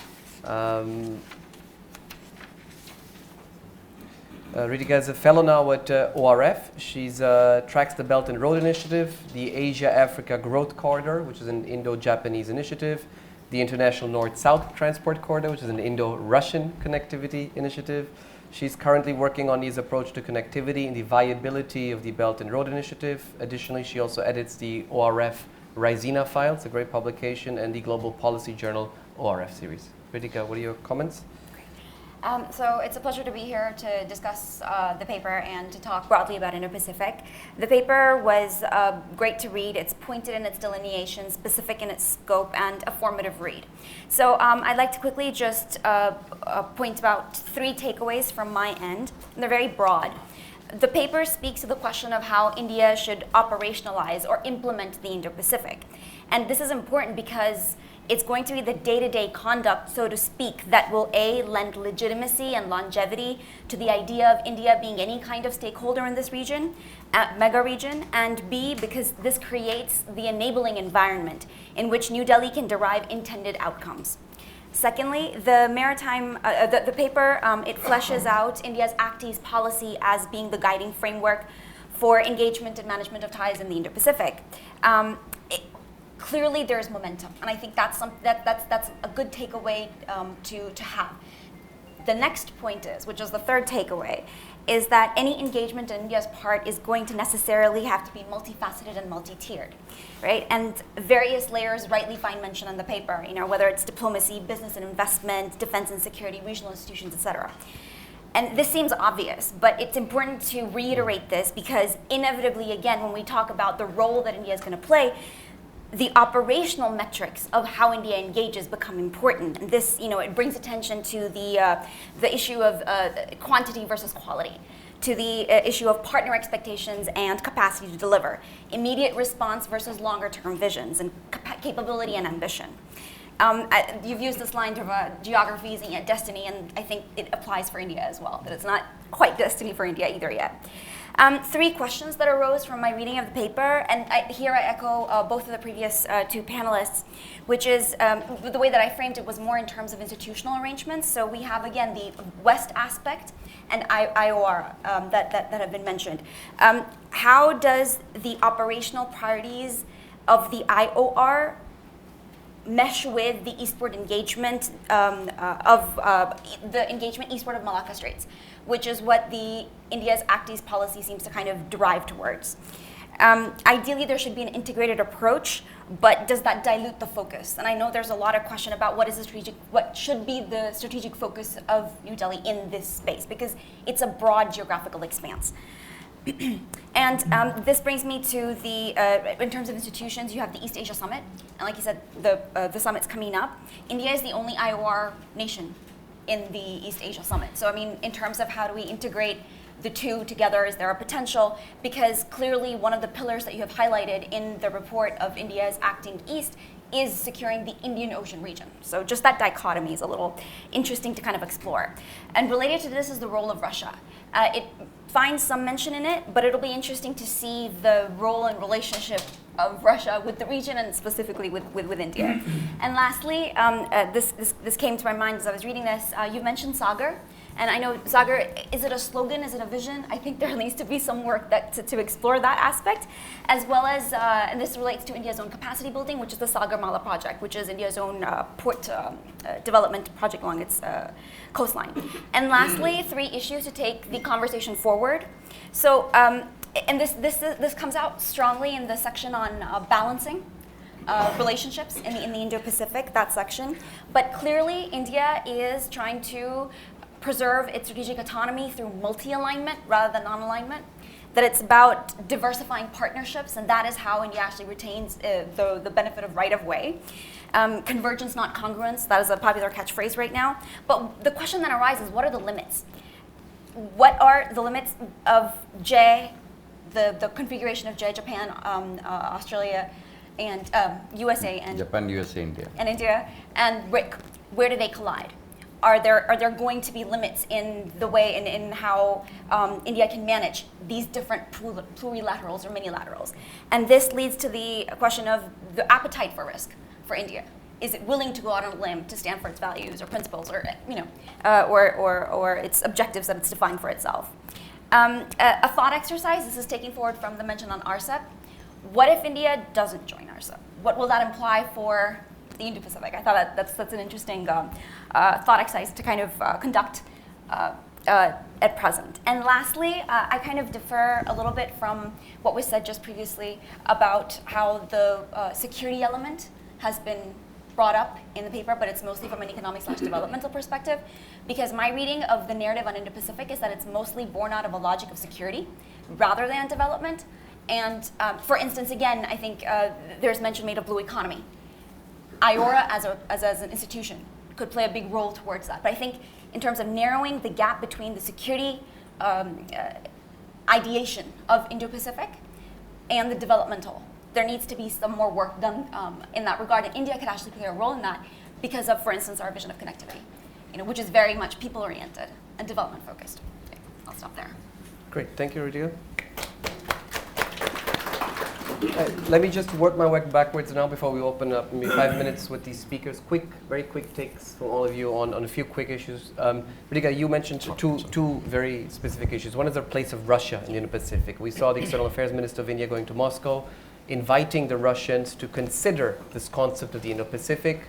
Ritika is a fellow now at ORF. She's tracks the Belt and Road Initiative, the Asia-Africa Growth Corridor, which is an Indo-Japanese initiative, the International North-South Transport Corridor, which is an Indo-Russian connectivity initiative. She's currently working on his approach to connectivity and the viability of the Belt and Road Initiative. Additionally, she also edits the ORF Raisina file, it's a great publication, and the Global Policy Journal ORF series. Ritika, what are your comments? So it's a pleasure to be here to discuss the paper and to talk broadly about Indo-Pacific. The paper was great to read. It's pointed in its delineation, specific in its scope, and a formative read. So I'd like to quickly just point about 3 takeaways from my end. And they're very broad. The paper speaks to the question of how India should operationalize or implement the Indo-Pacific. And this is important because it's going to be the day-to-day conduct, so to speak, that will A, lend legitimacy and longevity to the idea of India being any kind of stakeholder in this region, mega region, and B, because this creates the enabling environment in which New Delhi can derive intended outcomes. Secondly, the paper, it fleshes out India's Act East policy as being the guiding framework for engagement and management of ties in the Indo-Pacific. Clearly, there is momentum, and I think that's a good takeaway to have. The next point is, which is the third takeaway, is that any engagement on India's part is going to necessarily have to be multifaceted and multi-tiered, right? And various layers rightly find mention in the paper, whether it's diplomacy, business and investment, defense and security, regional institutions, etc. And this seems obvious, but it's important to reiterate this because inevitably, again, when we talk about the role that India is going to play, the operational metrics of how India engages become important. And this, it brings attention to the issue of quantity versus quality, to the issue of partner expectations and capacity to deliver, immediate response versus longer-term visions, and capability and ambition. You've used this line of geography is yet destiny, and I think it applies for India as well, that it's not quite destiny for India either yet. 3 questions that arose from my reading of the paper, and here I echo both of the previous 2 panelists, which is the way that I framed it was more in terms of institutional arrangements. So we have, again, the West aspect and IOR that have been mentioned. How does the operational priorities of the IOR mesh with the eastward engagement the engagement eastward of Malacca Straits, which is what the India's Act East policy seems to kind of drive towards. Ideally, there should be an integrated approach, but does that dilute the focus? And I know there's a lot of question about what should be the strategic focus of New Delhi in this space, because it's a broad geographical expanse. And this brings me to in terms of institutions, you have the East Asia Summit. And like you said, the summit's coming up. India is the only IOR nation in the East Asia Summit. So I mean, in terms of how do we integrate the 2 together, is there a potential? Because clearly one of the pillars that you have highlighted in the report of India's Acting East is securing the Indian Ocean region. So just that dichotomy is a little interesting to kind of explore. And related to this is the role of Russia. It finds some mention in it, but it'll be interesting to see the role and relationship of Russia with the region and specifically with India. And lastly, this came to my mind as I was reading this. You mentioned Sagar. And I know, Sagar, is it a slogan? Is it a vision? I think there needs to be some work to explore that aspect, as well as, and this relates to India's own capacity building, which is the Sagarmala project, which is India's own port development project along its coastline. And lastly, 3 issues to take the conversation forward. So and this comes out strongly in the section on balancing relationships in the Indo-Pacific, that section. But clearly, India is trying to preserve its strategic autonomy through multi-alignment rather than non-alignment. That it's about diversifying partnerships, and that is how India actually retains the benefit of right-of-way. Convergence, not congruence, that is a popular catchphrase right now. But the question then arises, what are the limits? What are the limits of J, the configuration of J, Japan, Australia, and USA, and Japan, USA, India. And India, and BRIC? Where do they collide? Are there going to be limits in the way in how India can manage these different plurilaterals or minilaterals? And this leads to the question of the appetite for risk for India. Is it willing to go out on a limb to stand for its values or principles, or or its objectives that it's defined for itself? A thought exercise. This is taking forward from the mention on RCEP. What if India doesn't join RCEP? What will that imply for the Indo-Pacific? I thought that's an interesting thought exercise to kind of conduct at present. And lastly, I kind of defer a little bit from what was said just previously about how the security element has been brought up in the paper, but it's mostly from an economic/developmental perspective, because my reading of the narrative on Indo-Pacific is that it's mostly born out of a logic of security rather than development. And for instance, again, I think there's mention made of blue economy. IORA as an institution could play a big role towards that. But I think in terms of narrowing the gap between the security ideation of Indo-Pacific and the developmental, there needs to be some more work done in that regard. And India could actually play a role in that because of, for instance, our vision of connectivity, which is very much people-oriented and development-focused. Okay, I'll stop there. Great, thank you, Radhika. Let me just work my way backwards now before we open up maybe 5 minutes with these speakers. Very quick takes from all of you on a few quick issues. Radhika, you mentioned two very specific issues. One is the place of Russia in the Indo-Pacific. We saw the External Affairs Minister of India going to Moscow, inviting the Russians to consider this concept of the Indo-Pacific.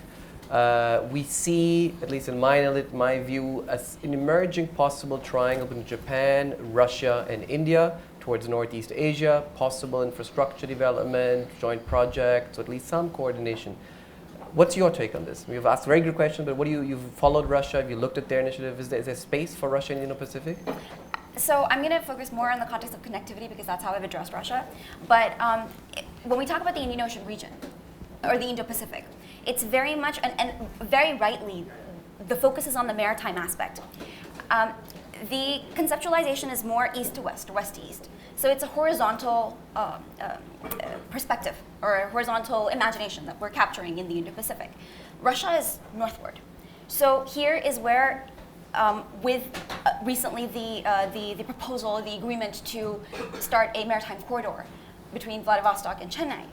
We see, at least in my view, as an emerging possible triangle between Japan, Russia, and India towards Northeast Asia, possible infrastructure development, joint projects, or at least some coordination. What's your take on this? We've asked very good questions, but you've followed Russia, have you looked at their initiative? Is there space for Russia in the Indo-Pacific? So I'm going to focus more on the context of connectivity because that's how I've addressed Russia. But when we talk about the Indian Ocean region, or the Indo-Pacific, it's very much, and very rightly, the focus is on the maritime aspect. The conceptualization is more east to west, or west to east. So it's a horizontal perspective, or a horizontal imagination that we're capturing in the Indo-Pacific. Russia is northward. So here is where, with recently the proposal, the agreement to start a maritime corridor between Vladivostok and Chennai.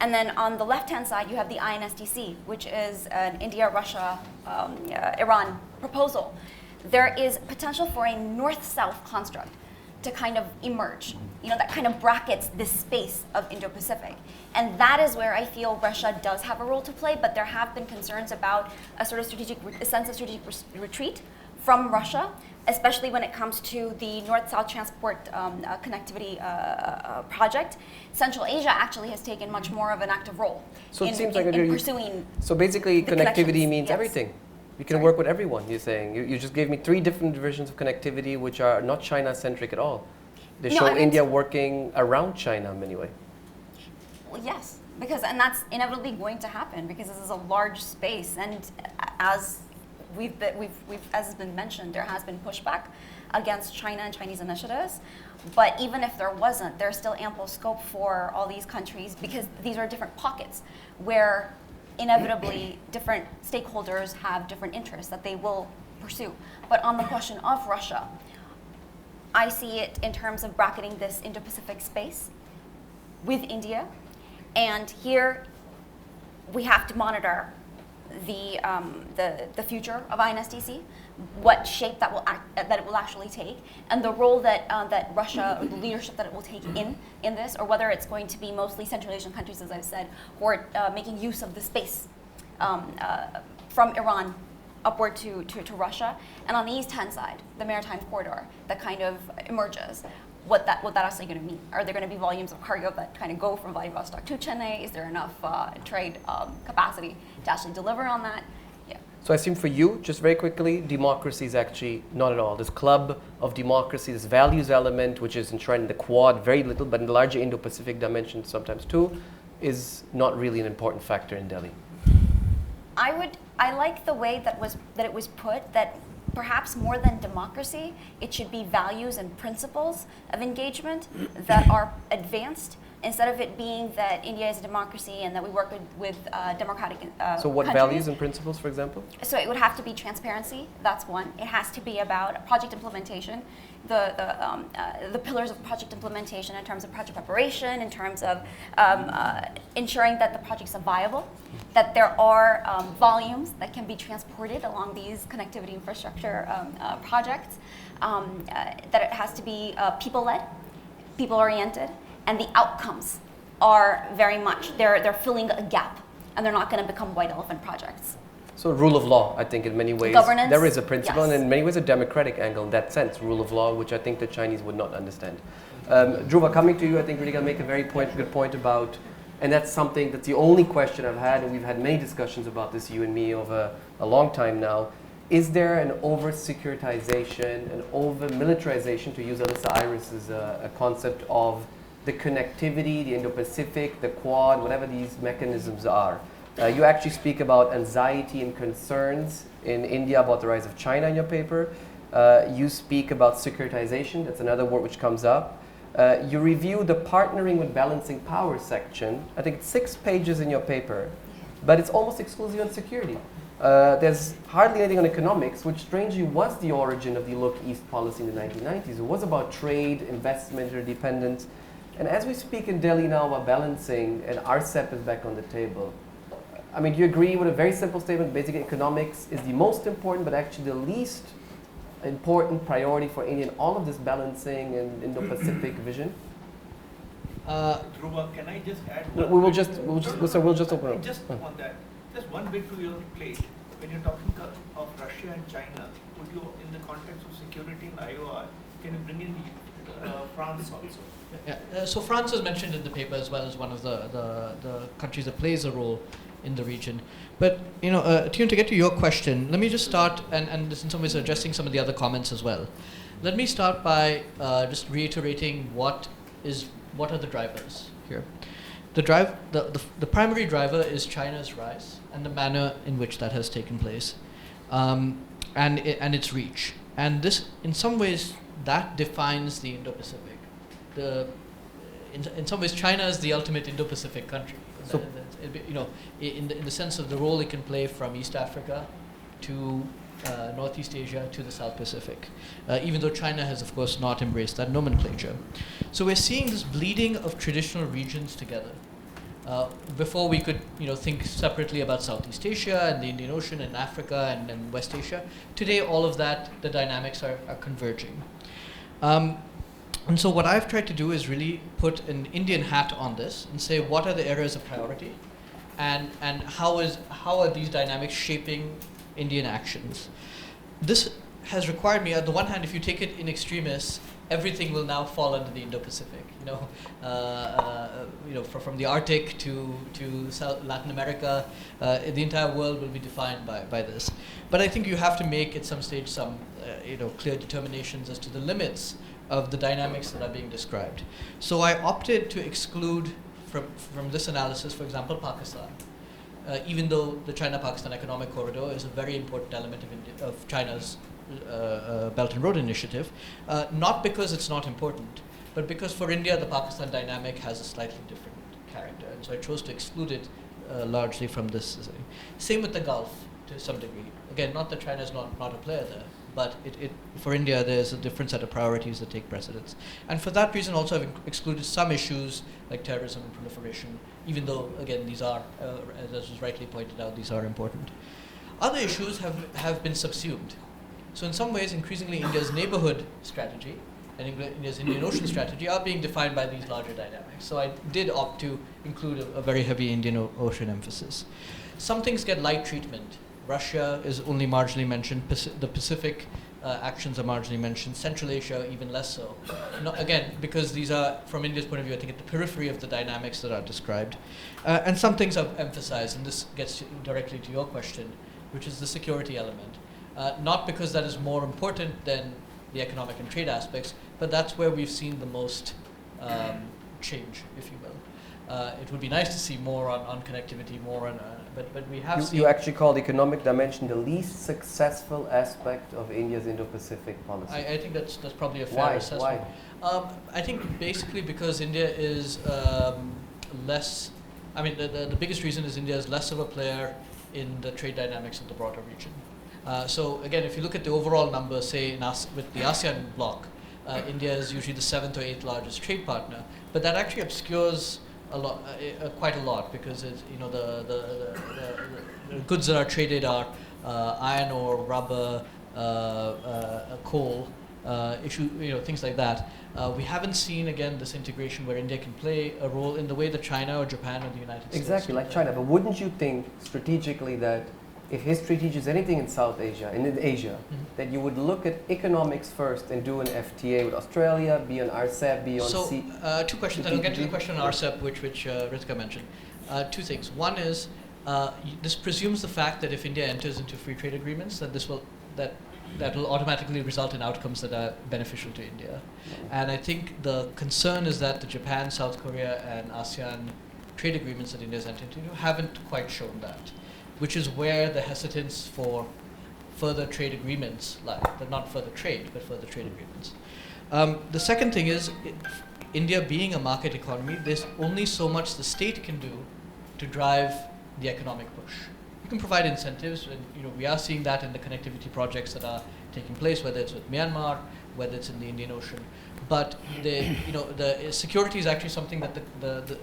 And then on the left-hand side, you have the INSTC, which is an India, Russia, Iran proposal. There is potential for a north-south construct to kind of emerge, that kind of brackets this space of Indo-Pacific. And that is where I feel Russia does have a role to play, but there have been concerns about a sort of sense of strategic retreat from Russia, especially when it comes to the north-south transport connectivity project. Central Asia actually has taken much more of an active role in pursuing. So basically, connectivity means yes. everything. You can work with everyone, you're saying. You just gave me 3 different versions of connectivity which are not China-centric at all. They show India working around China in many ways. Well, yes, and that's inevitably going to happen because this is a large space, and as as has been mentioned, there has been pushback against China and Chinese initiatives. But even if there wasn't, there's still ample scope for all these countries because these are different pockets where inevitably different stakeholders have different interests that they will pursue. But on the question of Russia, I see it in terms of bracketing this Indo-Pacific space with India. And here we have to monitor the future of INSTC, what shape that it will actually take, and the role that Russia, or the leadership that it will take in this, or whether it's going to be mostly Central Asian countries, as I've said, who are making use of the space from Iran upward to Russia, and on the east-hand side, the maritime corridor that kind of emerges. what that actually going to mean. Are there going to be volumes of cargo that kind of go from Vladivostok to Chennai? Is there enough trade capacity to actually deliver on that? Yeah. So I assume for you, just very quickly, democracy is actually not at all. This club of democracy, this values element, which is enshrined in the Quad, very little, but in the larger Indo-Pacific dimension sometimes too, is not really an important factor in Delhi. I like the way that it was put, that perhaps more than democracy, it should be values and principles of engagement that are advanced, instead of it being that India is a democracy and that we work with democratic So what countries. values and principles, for example? So it would have to be transparency. That's one. It has to be about project implementation, the pillars of project implementation in terms of project preparation, in terms of ensuring that the projects are viable, that there are volumes that can be transported along these connectivity infrastructure projects, that it has to be people-led, people-oriented, and the outcomes are very much, they're filling a gap, and they're not going to become white elephant projects. So rule of law, I think in many ways, Governance, there is a principle, yes. and in many ways a democratic angle in that sense, rule of law, which I think the Chinese would not understand. Dhruva, coming to you, I think really going to make a very good point about, and that's something, that's the only question I've had, and we've had many discussions about this, you and me, over a long time now. Is there an over-securitization, an over-militarization, to use Alyssa Iris's a concept of the connectivity, the Indo-Pacific, the Quad, whatever these mechanisms are? You actually speak about anxiety and concerns in India about the rise of China in your paper. You speak about securitization, that's another word which comes up. You review the partnering with balancing power section. I think it's 6 pages in your paper, but it's almost exclusively on security. There's hardly anything on economics, which strangely was the origin of the Look East policy in the 1990s. It was about trade, investment, interdependence. And as we speak in Delhi now about balancing, and RCEP is back on the table, I mean, do you agree with a very simple statement? Basically, economics is the most important, but actually the least important priority for India in all of this balancing and Indo-Pacific vision? Dhruva, can I just add? We'll just open up. Just on that, just one bit to your plate. When you're talking of Russia and China, would you, in the context of security and IOR, can you bring in France also? Yeah. So France is mentioned in the paper as well as one of the countries that plays a role in the region. But, Tune, to get to your question, let me just start, and this in some ways addressing some of the other comments as well. Let me start by just reiterating what are the drivers here. The primary driver is China's rise and the manner in which that has taken place, and its reach. And this, in some ways, that defines the Indo-Pacific. In some ways, China is the ultimate Indo-Pacific country. So, in the sense of the role it can play from East Africa to Northeast Asia to the South Pacific, even though China has, of course, not embraced that nomenclature. So we're seeing this bleeding of traditional regions together. Before we could, think separately about Southeast Asia and the Indian Ocean and Africa and West Asia. Today, all of that, the dynamics are converging. And so what I've tried to do is really put an Indian hat on this and say, what are the areas of priority, and how are these dynamics shaping Indian actions? This has required me, on the one hand, if you take it in extremis, everything will now fall under the Indo-Pacific. From the Arctic to South Latin America, the entire world will be defined by this. But I think you have to make at some stage some clear determinations as to the limits of the dynamics that are being described. So I opted to exclude from this analysis, for example, Pakistan, even though the China-Pakistan Economic Corridor is a very important element of China's Belt and Road Initiative, not because it's not important, but because for India, the Pakistan dynamic has a slightly different character. And so I chose to exclude it largely from this. Same with the Gulf to some degree. Again, not that China is not a player there, but for India, there's a different set of priorities that take precedence. And for that reason, also I've excluded some issues like terrorism and proliferation, even though, again, these are, as was rightly pointed out, these are important. Other issues have been subsumed. So in some ways, increasingly, India's neighborhood strategy and India's Indian Ocean strategy are being defined by these larger dynamics. So I did opt to include a very heavy Indian Ocean emphasis. Some things get light treatment. Russia is only marginally mentioned. The Pacific actions are marginally mentioned. Central Asia, even less so. Again, because these are, from India's point of view, I think at the periphery of the dynamics that are described. And some things I've emphasized, and this gets directly to your question, which is the security element. Not because that is more important than the economic and trade aspects, but that's where we've seen the most change, if you will. It would be nice to see more on connectivity, more on, but we have seen. You actually call the economic dimension the least successful aspect of India's Indo-Pacific policy. I think that's probably a fair assessment. Why? I think basically because India is less. I mean, the biggest reason is India is less of a player in the trade dynamics of the broader region. So again, if you look at the overall numbers, say with the ASEAN bloc, India is usually the 7th or 8th largest trade partner, but that actually obscures a lot, quite a lot, because it's, the goods that are traded are iron ore, rubber, coal, things like that. We haven't seen, again, this integration where India can play a role in the way that China or Japan or the United States. Exactly, like China. But wouldn't you think strategically that if history teaches anything in South Asia, in Asia, that you would look at economics first and do an FTA with Australia, be on RCEP, be on C? Two questions, and I'll get to the question on RCEP, which Ritika mentioned. Two things. One is, this presumes the fact that if India enters into free trade agreements, that will automatically result in outcomes that are beneficial to India. And I think the concern is that the Japan, South Korea, and ASEAN trade agreements that India has entered into haven't quite shown that, which is where the hesitance for further trade agreements lie. Not further trade, but further trade agreements. The second thing is, India being a market economy, there's only so much the state can do to drive the economic push. You can provide incentives, and we are seeing that in the connectivity projects that are taking place, whether it's with Myanmar, whether it's in the Indian Ocean. But the security is actually something that the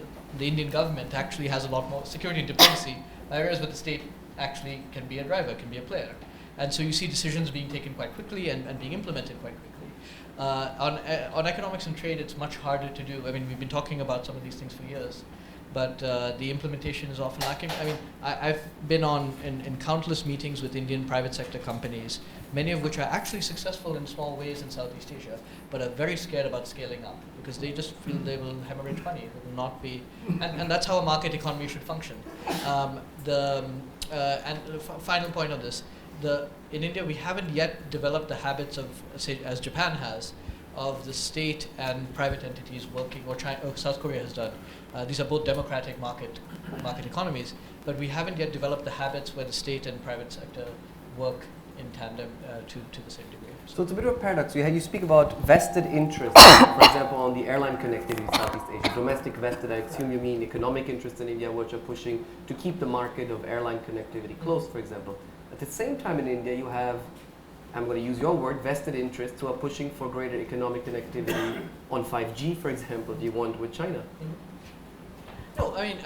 Indian government actually has a lot more security and diplomacy, areas where the state actually can be a driver, can be a player. And so you see decisions being taken quite quickly and being implemented quite quickly. On economics and trade, it's much harder to do. I mean, we've been talking about some of these things for years, but the implementation is often lacking. I mean, I've been in countless meetings with Indian private sector companies, many of which are actually successful in small ways in Southeast Asia, but are very scared about scaling up because they just feel they will hemorrhage money. It will not be, and that's how a market economy should function. Final point on this, in India we haven't yet developed the habits of, say, as Japan has, of the state and private entities working, or South Korea has done. These are both democratic market economies, but we haven't yet developed the habits where the state and private sector work in tandem to the same degree. So it's a bit of a paradox. You speak about vested interests, for example, on the airline connectivity in Southeast Asia. Domestic vested, I assume you mean economic interests in India, which are pushing to keep the market of airline connectivity closed, for example. At the same time in India, you have, I'm going to use your word, vested interests who are pushing for greater economic connectivity on 5G, for example, if you want, with China. No, I mean,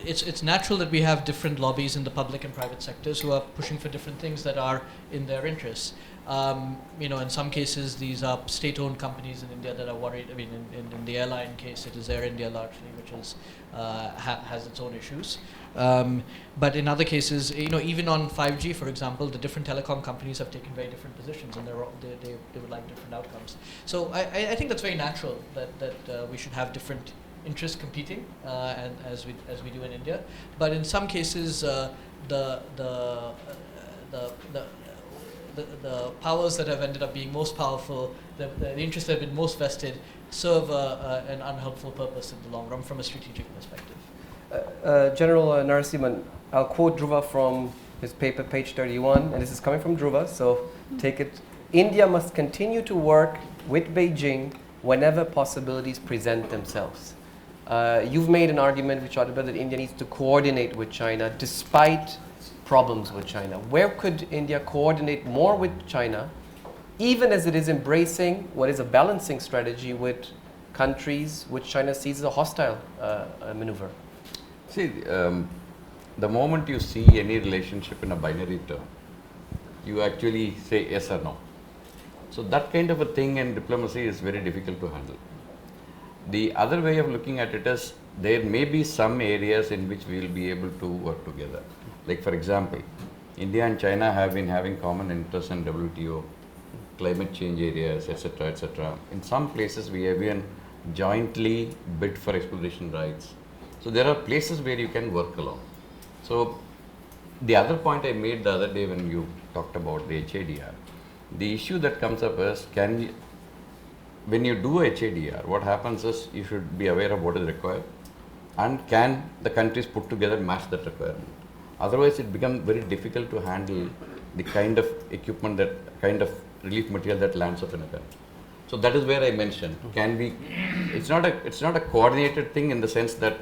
it's natural that we have different lobbies in the public and private sectors who are pushing for different things that are in their interests. In some cases, these are state-owned companies in India that are worried. I mean, in the airline case, it is Air India largely, which is has its own issues. But in other cases, even on 5G, for example, the different telecom companies have taken very different positions, and they would like different outcomes. So I think that's very natural that we should have different interests competing, and as we do in India. But in some cases, the powers that have ended up being most powerful, the interests that have been most vested, serve an unhelpful purpose in the long run from a strategic perspective. General Narasimhan, I'll quote Dhruva from his paper, page 31, and this is coming from Dhruva, so take it. India must continue to work with Beijing whenever possibilities present themselves. You've made an argument which ought to be that India needs to coordinate with China despite problems with China. Where could India coordinate more with China, even as it is embracing what is a balancing strategy with countries which China sees as a hostile maneuver? See, the moment you see any relationship in a binary term, you actually say yes or no. So that kind of a thing in diplomacy is very difficult to handle. The other way of looking at it is there may be some areas in which we will be able to work together. Like for example, India and China have been having common interests in WTO climate change areas, etc., etc. In some places, we have even jointly bid for exploration rights. So there are places where you can work along. So the other point I made the other day when you talked about the HADR, the issue that comes up is, when you do HADR, what happens is you should be aware of what is required, and can the countries put together match that requirement. Otherwise, it becomes very difficult to handle the kind of equipment, that kind of relief material that lands up in a country. So that is where I mentioned, it's not a coordinated thing in the sense that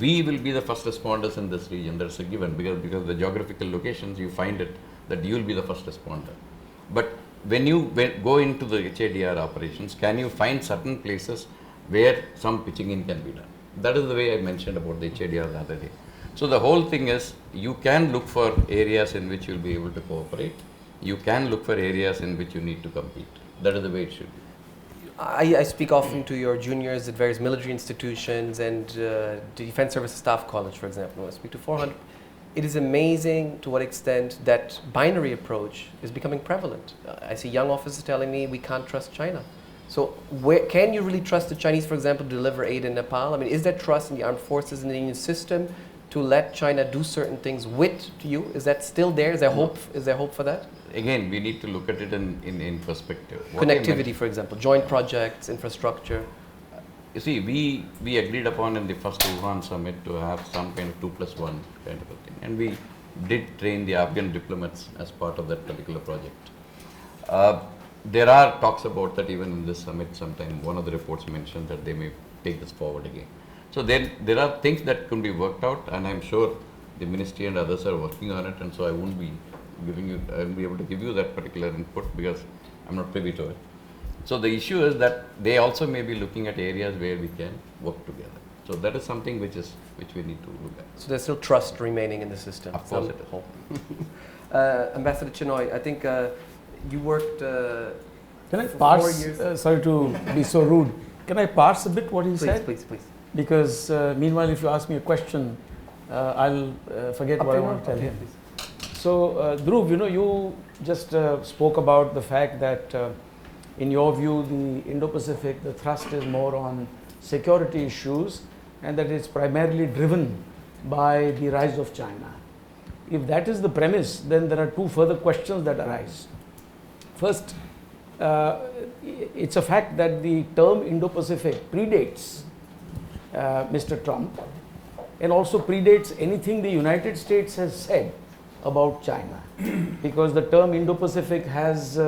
we will be the first responders in this region. That's a given, because of the geographical locations, you find it that you will be the first responder. But when you go into the HADR operations, can you find certain places where some pitching in can be done? That is the way I mentioned about the HADR the other day. So the whole thing is, you can look for areas in which you'll be able to cooperate. You can look for areas in which you need to compete. That is the way it should be. I speak often to your juniors at various military institutions and the Defense Services Staff College, for example. I speak to 400. It is amazing to what extent that binary approach is becoming prevalent. I see young officers telling me we can't trust China. So can you really trust the Chinese, for example, to deliver aid in Nepal? I mean, is there trust in the armed forces in the Indian system to let China do certain things with you? Is that still there? Is there hope? Is there hope for that? Again, we need to look at it in perspective. Connectivity, for example, joint projects, infrastructure. You see, we agreed upon in the first Wuhan summit to have some kind of 2+1 kind of a thing, and we did train the Afghan diplomats as part of that particular project. There are talks about that even in this summit. Sometime one of the reports mentioned that they may take this forward again. So there are things that can be worked out, and I'm sure the ministry and others are working on it, and so I won't be able to give you that particular input because I'm not privy to it. So the issue is that they also may be looking at areas where we can work together. So that is something which we need to look at. So there's still trust remaining in the system. Of course it is. Ambassador Chinoy, I think you worked Can I for parse? 4 years. Sorry to be so rude. Can I parse a bit what he said? Please. Because meanwhile, if you ask me a question, I'll forget what I want to tell you. So, Dhruv, you just spoke about the fact that in your view, the Indo-Pacific, the thrust is more on security issues, and that it's primarily driven by the rise of China. If that is the premise, then there are two further questions that arise. First, it's a fact that the term Indo-Pacific predates Mr. Trump, and also predates anything the United States has said about China, because the term Indo-Pacific has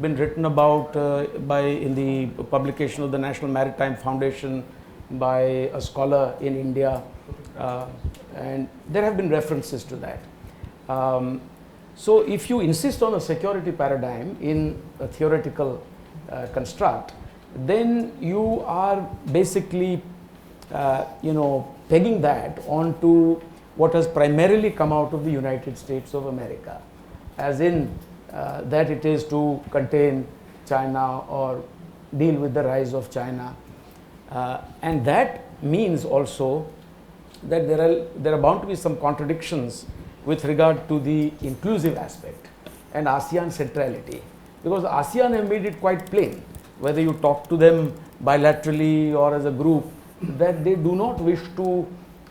been written about in the publication of the National Maritime Foundation by a scholar in India, and there have been references to that. So if you insist on a security paradigm in a theoretical construct, then you are basically pegging that onto what has primarily come out of the United States of America, as in that it is to contain China or deal with the rise of China. And that means also that there are bound to be some contradictions with regard to the inclusive aspect and ASEAN centrality, because ASEAN have made it quite plain, whether you talk to them bilaterally or as a group, that they do not wish to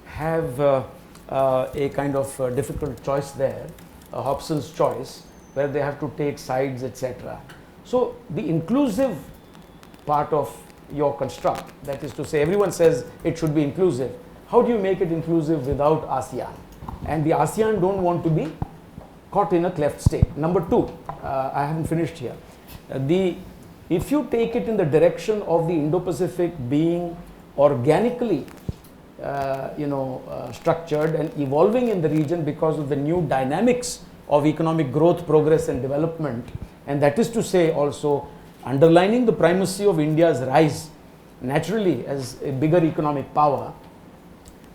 have a kind of difficult choice there, a Hobson's choice, where they have to take sides, etc. So the inclusive part of your construct, that is to say, everyone says it should be inclusive. How do you make it inclusive without ASEAN? And the ASEAN don't want to be caught in a cleft state. Number two, I haven't finished here. If you take it in the direction of the Indo-Pacific being organically structured and evolving in the region because of the new dynamics of economic growth, progress and development, and that is to say also underlining the primacy of India's rise naturally as a bigger economic power,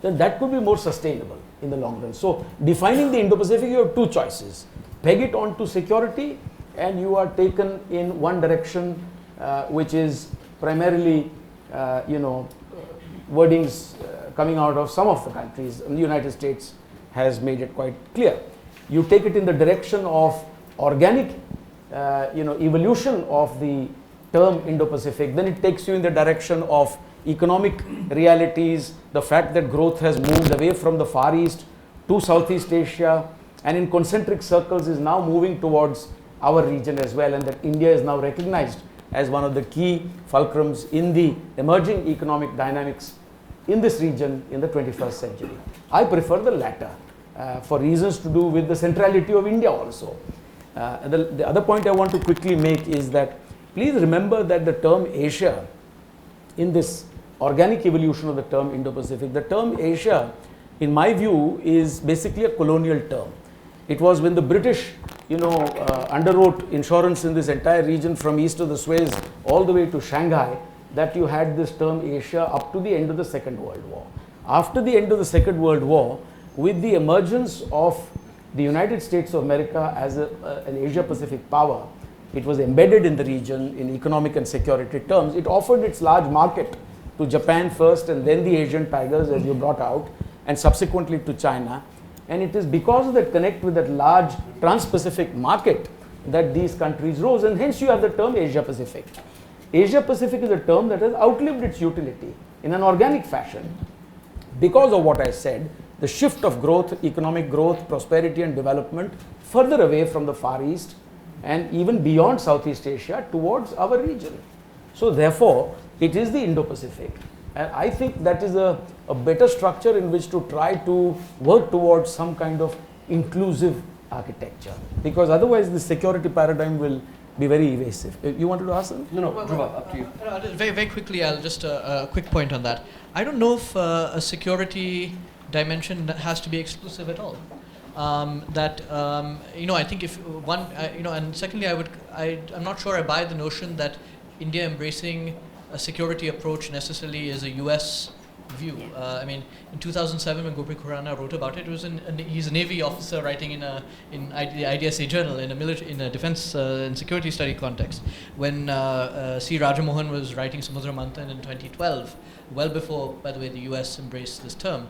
then that could be more sustainable in the long run. So defining the Indo-Pacific, you have two choices: peg it onto security, and you are taken in one direction, which is primarily wordings coming out of some of the countries, and the United States has made it quite clear. You take it in the direction of organic evolution of the term Indo-Pacific, then it takes you in the direction of economic realities, the fact that growth has moved away from the Far East to Southeast Asia, and in concentric circles is now moving towards our region as well, and that India is now recognized as one of the key fulcrums in the emerging economic dynamics in this region in the 21st century. I prefer the latter for reasons to do with the centrality of India also. The other point I want to quickly make is that please remember that the term Asia, in this organic evolution of the term Indo-Pacific, the term Asia, in my view, is basically a colonial term. It was when the British, underwrote insurance in this entire region from east of the Suez all the way to Shanghai, that you had this term Asia up to the end of the Second World War. After the end of the Second World War, with the emergence of the United States of America as an Asia-Pacific power, it was embedded in the region in economic and security terms. It offered its large market to Japan first and then the Asian tigers, as you brought out, and subsequently to China. And it is because of that connect with that large trans-Pacific market that these countries rose, and hence you have the term Asia-Pacific. Asia-Pacific is a term that has outlived its utility in an organic fashion because of what I said, the shift of growth, economic growth, prosperity and development further away from the Far East and even beyond Southeast Asia towards our region. So therefore, it is the Indo-Pacific. And I think that is a better structure in which to try to work towards some kind of inclusive architecture, because otherwise the security paradigm will be very evasive. You wanted to ask them? No, Dhruva, up to you. Very, very quickly, I'll just a quick point on that. I don't know if a security dimension has to be exclusive at all. I think if one, and secondly, I'm not sure I buy the notion that India embracing a security approach necessarily is a US view. In 2007 when Gopi Khurana wrote about it, he's a Navy officer writing in the IDSA journal in a defense and security study context. When C. Rajamohan was writing Samudra Manthan in 2012, well before, by the way, the US embraced this term,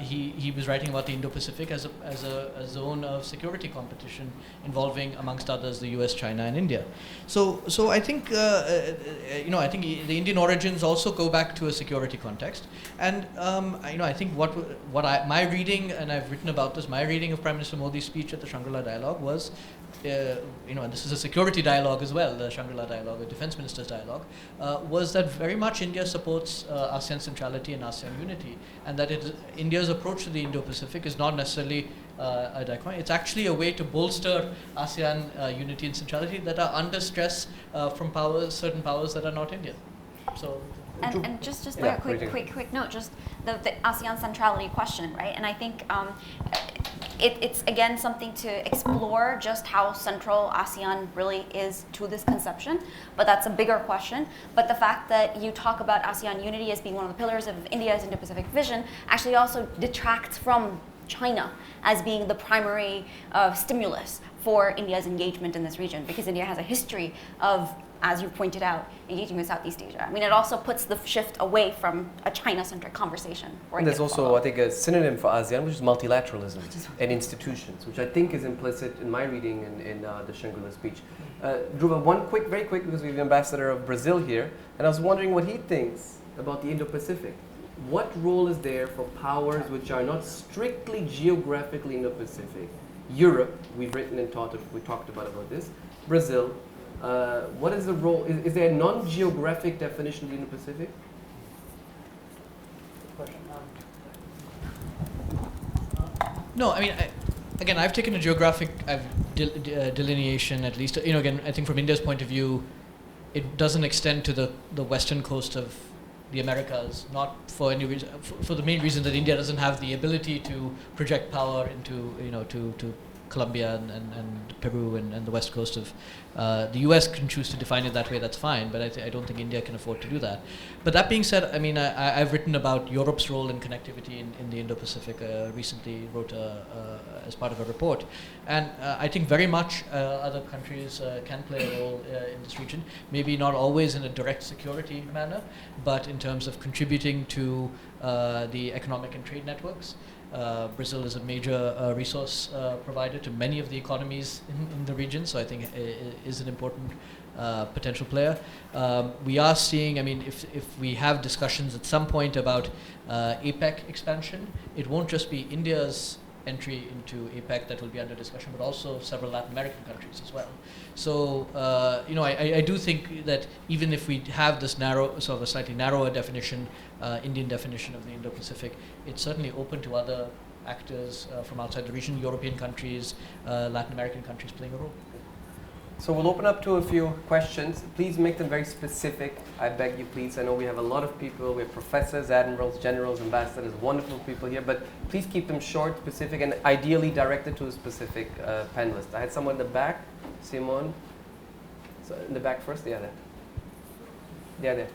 he was writing about the Indo-Pacific as a zone of security competition involving, amongst others, the US, China, and India. So I think I think the Indian origins also go back to a security context. And I think my reading, and I've written about this, my reading of Prime Minister Modi's speech at the Shangri-La Dialogue was, and this is a security dialogue as well, the Shangri-La Dialogue, the Defense Ministers Dialogue, was that very much India supports ASEAN centrality and ASEAN unity, and that India's approach to the Indo-Pacific is not necessarily a dichotomy. It's actually a way to bolster ASEAN unity and centrality that are under stress from certain powers that are not India. So. And just a quick note, just the ASEAN centrality question, right? And I think it's again something to explore just how central ASEAN really is to this conception, but that's a bigger question. But the fact that you talk about ASEAN unity as being one of the pillars of India's Indo-Pacific vision actually also detracts from China as being the primary stimulus for India's engagement in this region, because India has a history of, as you pointed out, engaging with Southeast Asia. It also puts the shift away from a China-centric conversation. And there's also, I think, a synonym for ASEAN, which is multilateralism and institutions, which I think is implicit in my reading in the Shangri-La speech. Dhruva, very quick, because we have the ambassador of Brazil here, and I was wondering what he thinks about the Indo-Pacific. What role is there for powers which are not strictly geographically Indo-Pacific? Europe, we've written and we talked about this. Brazil. What is the role? Is there a non-geographic definition of the Indo-Pacific? No, I've taken a geographic delineation, at least. Again, I think from India's point of view, it doesn't extend to the western coast of the Americas, not for any reason, for the main reason that India doesn't have the ability to project power into, to Colombia and Peru and the west coast of the US can choose to define it that way, that's fine, but I don't think India can afford to do that. But that being said, I've written about Europe's role in connectivity in the Indo-Pacific, recently wrote as part of a report, and I think very much other countries can play a role in this region, maybe not always in a direct security manner, but in terms of contributing to the economic and trade networks. Brazil is a major resource provider to many of the economies in the region, so I think it is an important potential player. We are seeing, I mean, if we have discussions at some point about APEC expansion, it won't just be India's entry into APEC that will be under discussion, but also several Latin American countries as well. So, I do think that even if we have this narrow, sort of a slightly narrower definition, Indian definition of the Indo-Pacific, it's certainly open to other actors from outside the region, European countries, Latin American countries playing a role. So we'll open up to a few questions. Please make them very specific. I beg you, please. I know we have a lot of people. We have professors, admirals, generals, ambassadors, wonderful people here. But please keep them short, specific, and ideally directed to a specific panelist. I had someone in the back. Simone. So in the back first? Yeah, there. Yeah, there.